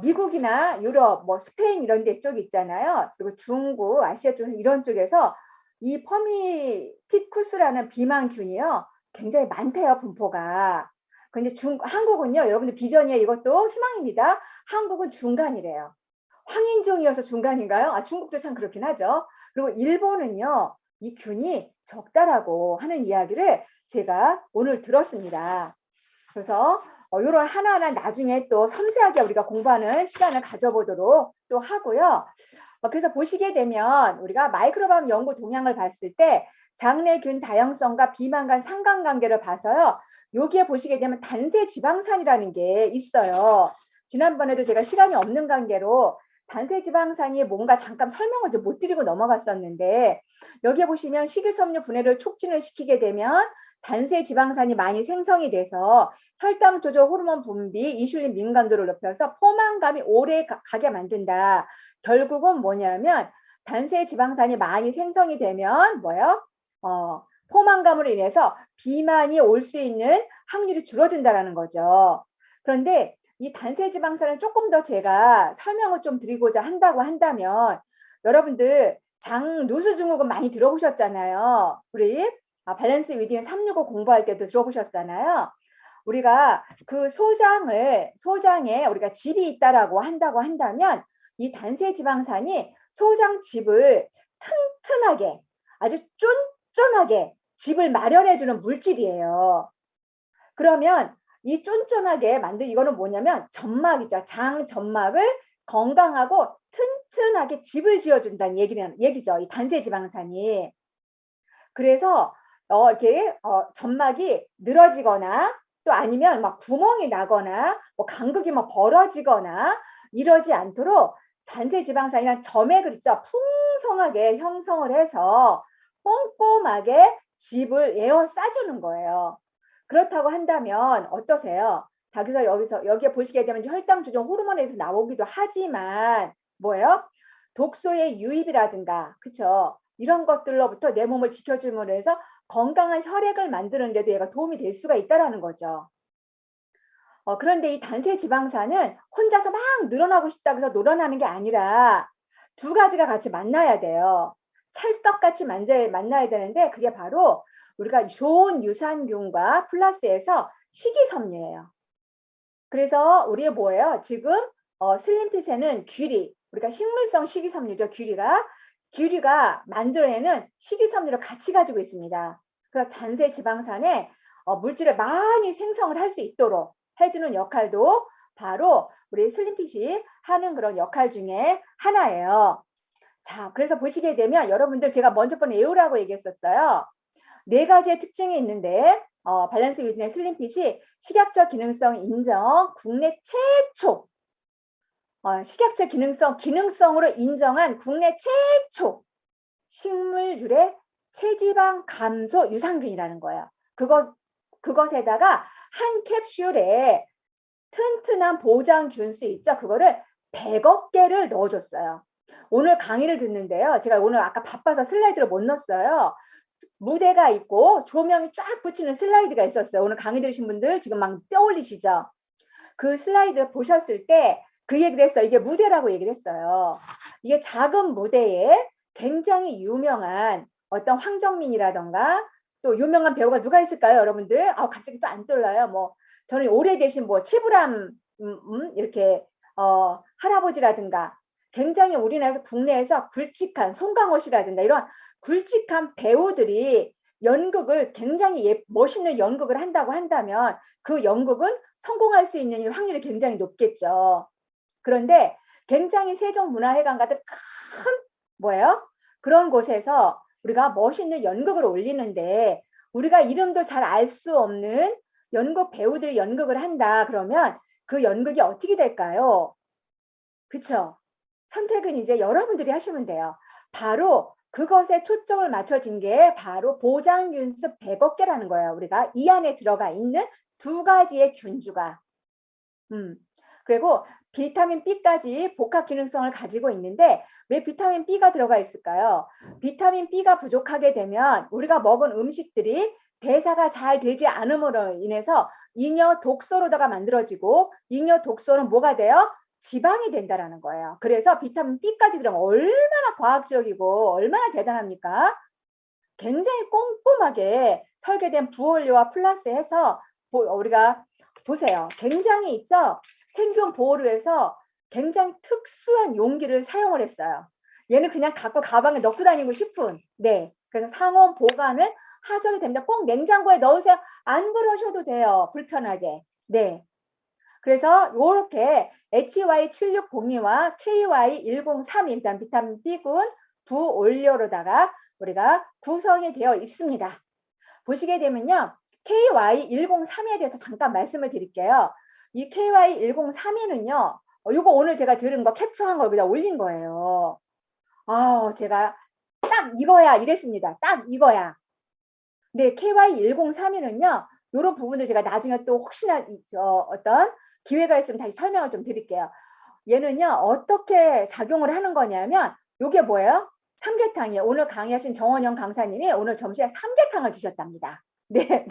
미국이나 유럽, 뭐 스페인 이런 데 쪽 있잖아요. 그리고 중국, 아시아 쪽에서 이런 쪽에서 이 퍼미티쿠스라는 비만균이요. 굉장히 많대요, 분포가. 근데 한국은요, 여러분들 비전이에요. 이것도 희망입니다. 한국은 중간이래요. 황인종이어서 중간인가요? 중국도 참 그렇긴 하죠. 그리고 일본은요, 이 균이 적다라고 하는 이야기를 제가 오늘 들었습니다. 그래서 이런 하나하나 나중에 또 섬세하게 우리가 공부하는 시간을 가져보도록 또 하고요. 그래서 보시게 되면 우리가 마이크로바이옴 연구 동향을 봤을 때 장내균 다양성과 비만 간 상관관계를 봐서요. 여기에 보시게 되면 단세 지방산이라는 게 있어요. 지난번에도 제가 시간이 없는 관계로 단세 지방산이 뭔가 잠깐 설명을 좀 못 드리고 넘어갔었는데 여기에 보시면 식이섬유 분해를 촉진을 시키게 되면 단세 지방산이 많이 생성이 돼서 혈당 조절 호르몬 분비, 인슐린 민감도를 높여서 포만감이 오래 가게 만든다. 결국은 뭐냐면 단세 지방산이 많이 생성이 되면 뭐요? 포만감으로 인해서 비만이 올 수 있는 확률이 줄어든다라는 거죠. 그런데 이 단세지방산을 조금 더 제가 설명을 좀 드리고자 한다면 여러분들 장 누수증후군 많이 들어보셨잖아요. 우리 밸런스 위딩 365 공부할 때도 들어보셨잖아요. 우리가 그 소장에 우리가 집이 있다라고 한다면 이 단세지방산이 소장 집을 튼튼하게 아주 쫀쫀하게 집을 마련해주는 물질이에요. 그러면 이 쫀쫀하게 만든 이거는 뭐냐면 점막이죠. 장 점막을 건강하고 튼튼하게 집을 지어준다는 얘기죠. 이 단세지방산이. 그래서 이렇게 점막이 늘어지거나 또 아니면 막 구멍이 나거나 뭐 간극이 막 벌어지거나 이러지 않도록 단세지방산이란 점액을 있죠. 풍성하게 형성을 해서 꼼꼼하게 집을 에워싸주는 거예요. 그렇다고 한다면 어떠세요? 여기에 보시게 되면 혈당 조정 호르몬에서 나오기도 하지만 뭐예요? 독소의 유입이라든가 그쵸? 이런 것들로부터 내 몸을 지켜줌으로 해서 건강한 혈액을 만드는 데도 얘가 도움이 될 수가 있다라는 거죠. 그런데 이 단세지방산은 혼자서 막 늘어나고 싶다고 해서 늘어나는 게 아니라 두 가지가 같이 만나야 돼요. 찰떡같이 만나야 되는데 그게 바로 우리가 좋은 유산균과 플러스해서 식이섬유예요. 그래서 우리 뭐예요? 지금 슬림핏에는 귀리, 우리가 식물성 식이섬유죠. 귀리가 만들어내는 식이섬유를 같이 가지고 있습니다. 그래서 단세지방산에 물질을 많이 생성을 할 수 있도록 해주는 역할도 바로 우리 슬림핏이 하는 그런 역할 중에 하나예요. 자, 그래서 보시게 되면 여러분들 제가 먼저 번에 에우라고 얘기했었어요. 4가지의 특징이 있는데 밸런스 위드의 슬림핏이 식약처 기능성 인정 국내 최초 식약처 기능성으로 인정한 국내 최초 식물유래 체지방 감소 유산균이라는 거예요. 그것에다가 한 캡슐에 튼튼한 보장균수 있죠. 그거를 100억 개를 넣어줬어요. 오늘 강의를 듣는데요. 제가 오늘 아까 바빠서 슬라이드를 못 넣었어요. 무대가 있고 조명이 쫙 붙이는 슬라이드가 있었어요. 오늘 강의 들으신 분들 지금 막 떠올리시죠? 그 슬라이드 보셨을 때 그 얘기를 했어요. 이게 무대라고 얘기를 했어요. 이게 작은 무대에 굉장히 유명한 어떤 황정민이라던가 또 유명한 배우가 누가 있을까요, 여러분들? 갑자기 또 안 떠올라요. 뭐 저는 오래되신 뭐 최불암 이렇게 할아버지라든가 굉장히 우리나라에서 국내에서 굵직한 송강호 씨라든가 이런 굵직한 배우들이 연극을 굉장히 멋있는 연극을 한다고 한다면 그 연극은 성공할 수 있는 확률이 굉장히 높겠죠. 그런데 굉장히 세종문화회관 같은 큰 뭐예요? 그런 곳에서 우리가 멋있는 연극을 올리는데 우리가 이름도 잘 알 수 없는 연극 배우들이 연극을 한다 그러면 그 연극이 어떻게 될까요? 그쵸? 선택은 이제 여러분들이 하시면 돼요. 바로 그것에 초점을 맞춰진 게 바로 보장균수 100억 개라는 거예요. 우리가 이 안에 들어가 있는 2가지의 균주가. 그리고 비타민 B까지 복합 기능성을 가지고 있는데 왜 비타민 B가 들어가 있을까요? 비타민 B가 부족하게 되면 우리가 먹은 음식들이 대사가 잘 되지 않음으로 인해서 잉여 독소로다가 만들어지고 잉여 독소는 뭐가 돼요? 지방이 된다라는 거예요. 그래서 비타민 B까지 들어가면 얼마나 과학적이고 얼마나 대단합니까? 굉장히 꼼꼼하게 설계된 부원료와 플러스해서 우리가 보세요. 굉장히 있죠? 생균 보호를 해서 굉장히 특수한 용기를 사용을 했어요. 얘는 그냥 갖고 가방에 넣고 다니고 싶은. 네. 그래서 상온 보관을 하셔도 됩니다. 꼭 냉장고에 넣으세요. 안 그러셔도 돼요. 불편하게. 네. 그래서 이렇게 HY7602와 KY1032 일단 비타민 B군 부원료로다가 우리가 구성이 되어 있습니다. 보시게 되면요. KY1032에 대해서 잠깐 말씀을 드릴게요. 이 KY1032는요. 이거 오늘 제가 들은 거 캡처한 걸 그냥 올린 거예요. 제가 딱 이거야 이랬습니다. 딱 이거야. 네, KY1032는요. 이런 부분들 제가 나중에 또 혹시나 어떤 기회가 있으면 다시 설명을 좀 드릴게요. 얘는요. 어떻게 작용을 하는 거냐면 이게 뭐예요? 삼계탕이에요. 오늘 강의하신 정원영 강사님이 오늘 점심에 삼계탕을 주셨답니다. 네,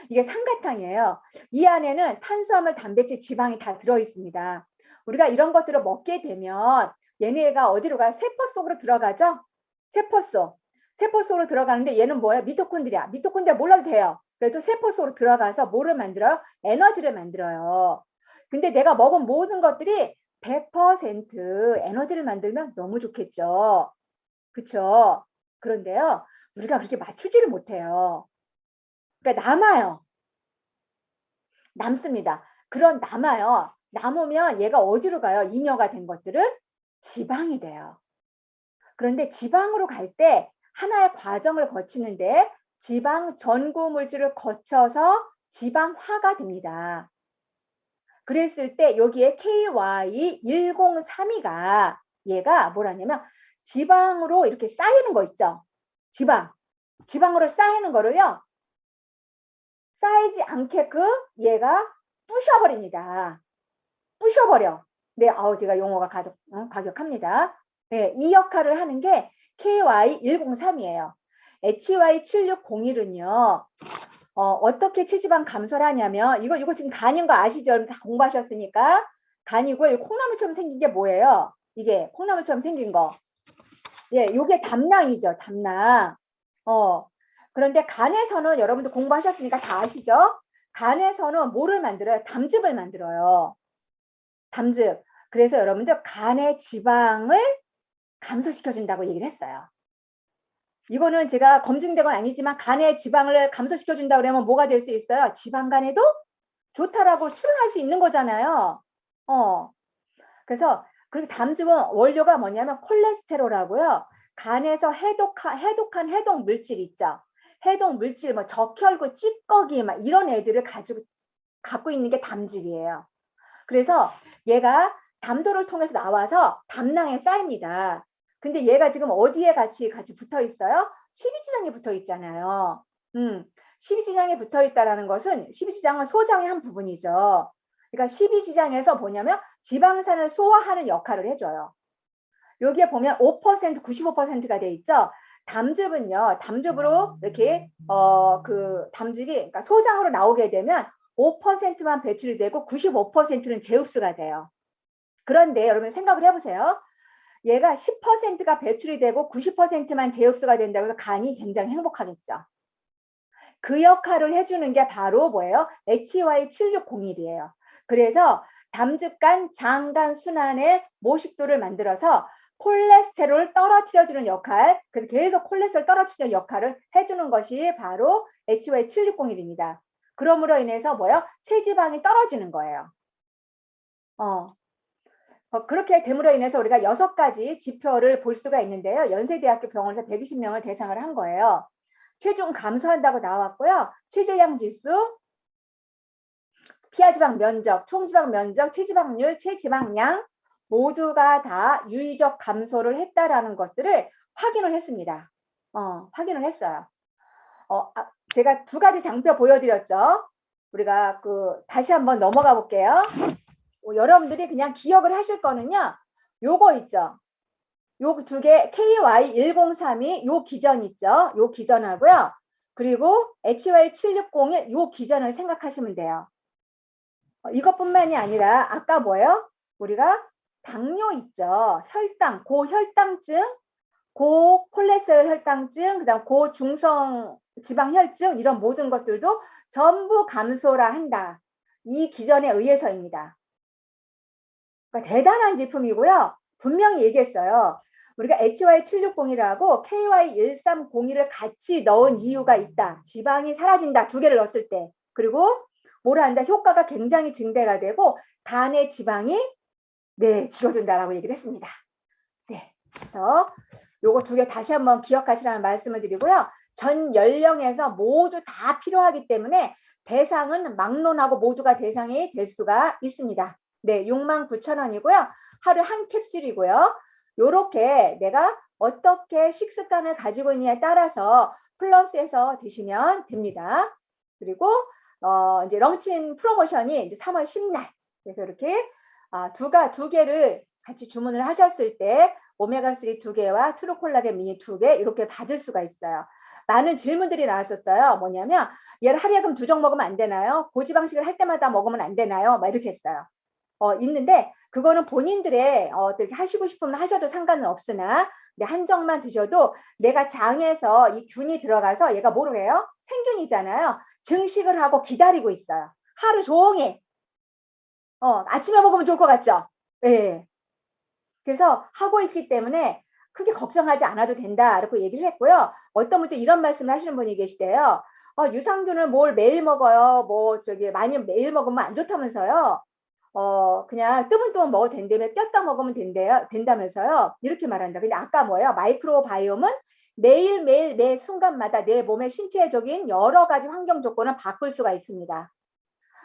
이게 삼계탕이에요. 이 안에는 탄수화물, 단백질, 지방이 다 들어 있습니다. 우리가 이런 것들을 먹게 되면 얘네가 어디로 가요? 세포 속으로 들어가죠? 세포 속. 세포 속으로 들어가는데 얘는 뭐예요? 미토콘드리아. 미토콘드리아 몰라도 돼요. 그래도 세포 속으로 들어가서 뭐를 만들어요? 에너지를 만들어요. 근데 내가 먹은 모든 것들이 100% 에너지를 만들면 너무 좋겠죠. 그쵸? 그런데요, 우리가 그렇게 맞추지를 못해요. 그러니까 남아요. 남습니다. 그런 남아요. 남으면 얘가 어디로 가요? 잉여가 된 것들은 지방이 돼요. 그런데 지방으로 갈 때 하나의 과정을 거치는데 지방 전구 물질을 거쳐서 지방화가 됩니다. 그랬을 때 여기에 KY1032가 얘가 뭐라냐면 지방으로 이렇게 쌓이는 거 있죠. 지방으로 쌓이는 거를요. 쌓이지 않게끔 얘가 부셔버립니다. 부셔버려. 네, 제가 용어가 과격합니다. 네, 이 역할을 하는 게 KY103이에요. HY7601은요. 어떻게 체지방 감소를 하냐면 이거 지금 간인 거 아시죠? 다 공부하셨으니까. 간이고요. 이 콩나물처럼 생긴 게 뭐예요? 이게 콩나물처럼 생긴 거. 예, 요게 담낭이죠. 담낭. 그런데 간에서는 여러분들 공부하셨으니까 다 아시죠? 간에서는 뭐를 만들어요? 담즙을 만들어요. 담즙. 그래서 여러분들 간의 지방을 감소시켜준다고 얘기를 했어요. 이거는 제가 검증된 건 아니지만 간의 지방을 감소시켜준다 그러면 뭐가 될 수 있어요? 지방간에도 좋다라고 추론할 수 있는 거잖아요. 그래서 그리고 담즙은 원료가 뭐냐면 콜레스테롤하고요. 간에서 해독한 해독 물질 있죠. 해독 물질 뭐 적혈구, 찌꺼기 막 이런 애들을 갖고 있는 게 담즙이에요. 그래서 얘가 담도를 통해서 나와서 담낭에 쌓입니다. 근데 얘가 지금 어디에 같이 붙어 있어요? 십이지장에 붙어 있잖아요. 십이지장에 붙어 있다라는 것은 십이지장은 소장의 한 부분이죠. 그러니까 십이지장에서 뭐냐면 지방산을 소화하는 역할을 해줘요. 여기에 보면 5%, 95%가 돼 있죠. 담즙은요, 담즙으로 이렇게 그 담즙이 그러니까 소장으로 나오게 되면 5%만 배출이 되고 95%는 재흡수가 돼요. 그런데 여러분 생각을 해보세요. 얘가 10%가 배출이 되고 90%만 재흡수가 된다고 해서 간이 굉장히 행복하겠죠. 그 역할을 해주는 게 바로 뭐예요? HY7601이에요. 그래서 담즙간, 장간 순환의 모식도를 만들어서 콜레스테롤을 떨어뜨려주는 역할, 그래서 계속 콜레스테롤 떨어뜨리는 역할을 해주는 것이 바로 HY7601입니다. 그러므로 인해서 뭐예요? 체지방이 떨어지는 거예요. 그렇게 됨으로 인해서 우리가 6가지 지표를 볼 수가 있는데요. 연세대학교 병원에서 120명을 대상을 한 거예요. 체중 감소한다고 나왔고요. 체질량 지수, 피하지방 면적, 총지방 면적, 체지방률, 체지방량 모두가 다 유의적 감소를 했다라는 것들을 확인을 했습니다. 확인을 했어요. 제가 2가지 장표 보여드렸죠. 우리가 다시 한번 넘어가 볼게요. 여러분들이 그냥 기억을 하실 거는요. 요거 있죠. 요 2개 KY1032 요 기전 있죠. 요 기전하고요. 그리고 HY7601 요 기전을 생각하시면 돼요. 이것뿐만이 아니라 아까 뭐예요? 우리가 당뇨 있죠. 혈당, 고혈당증, 고콜레스테롤 혈당증, 그다음 고중성 지방혈증 이런 모든 것들도 전부 감소라 한다. 이 기전에 의해서입니다. 그러니까 대단한 제품이고요. 분명히 얘기했어요. 우리가 HY7601하고 KY1301을 같이 넣은 이유가 있다. 지방이 사라진다. 2개를 넣었을 때. 그리고 뭐라 한다. 효과가 굉장히 증대가 되고 간의 지방이 줄어든다라고 얘기를 했습니다. 네. 그래서 요거 2개 다시 한번 기억하시라는 말씀을 드리고요. 전 연령에서 모두 다 필요하기 때문에 대상은 막론하고 모두가 대상이 될 수가 있습니다. 네, 69,000원이고요. 하루 한 캡슐이고요. 요렇게 내가 어떻게 식습관을 가지고 있느냐에 따라서 플러스해서 드시면 됩니다. 그리고 이제 런칭 프로모션이 이제 3월 10날. 그래서 이렇게 2개를 같이 주문을 하셨을 때 오메가3 2개와 트루콜라겐 미니 2개 이렇게 받을 수가 있어요. 많은 질문들이 나왔었어요. 뭐냐면 얘를 하루에 그럼 2정 먹으면 안 되나요? 고지방식을 할 때마다 먹으면 안 되나요? 막 이렇게 했어요. 있는데 그거는 본인들의 이렇게 하시고 싶으면 하셔도 상관은 없으나 한 정만 드셔도 내가 장에서 이 균이 들어가서 얘가 뭐를 해요? 생균이잖아요. 증식을 하고 기다리고 있어요. 하루 종일. 아침에 먹으면 좋을 것 같죠? 예. 그래서 하고 있기 때문에 크게 걱정하지 않아도 된다. 이렇게 얘기를 했고요. 어떤 분도 이런 말씀을 하시는 분이 계시대요. 유산균을 뭘 매일 먹어요. 많이 매일 먹으면 안 좋다면서요. 그냥 뜨문뜨문 먹어도 된다며 꼈다 먹으면 된다면서요. 이렇게 말한다. 근데 아까 뭐예요? 마이크로바이옴은 매일매일 매 순간마다 내 몸의 신체적인 여러 가지 환경 조건을 바꿀 수가 있습니다.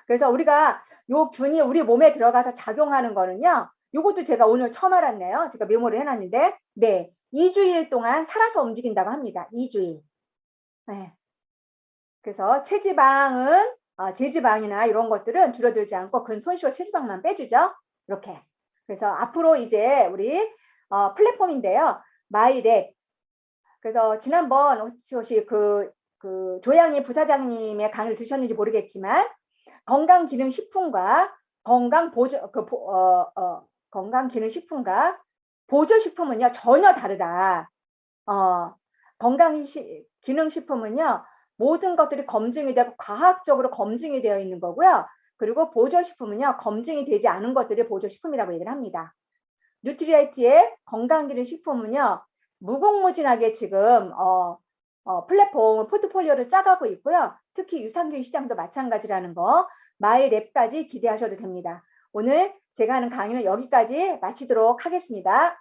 그래서 우리가 요 균이 우리 몸에 들어가서 작용하는 거는요. 요것도 제가 오늘 처음 알았네요. 제가 메모를 해놨는데, 네, 2주일 동안 살아서 움직인다고 합니다. 2주일. 네. 그래서 체지방은 제지방이나 이런 것들은 줄어들지 않고 근손실과 체지방만 빼주죠. 이렇게. 그래서 앞으로 이제 우리 플랫폼인데요. 마이랩. 그래서 지난번 혹시 그 조양희 부사장님의 강의를 들으셨는지 모르겠지만 건강기능식품과 건강기능식품과 보조식품은요 전혀 다르다. 건강기능식품은요 모든 것들이 검증이 되고 과학적으로 검증이 되어 있는 거고요. 그리고 보조식품은요 검증이 되지 않은 것들이 보조식품이라고 얘기를 합니다. 뉴트리아이트의 건강기능식품은요 무궁무진하게 지금 플랫폼 포트폴리오를 짜가고 있고요. 특히 유산균 시장도 마찬가지라는 거 마이랩까지 기대하셔도 됩니다. 오늘 제가 하는 강의는 여기까지 마치도록 하겠습니다.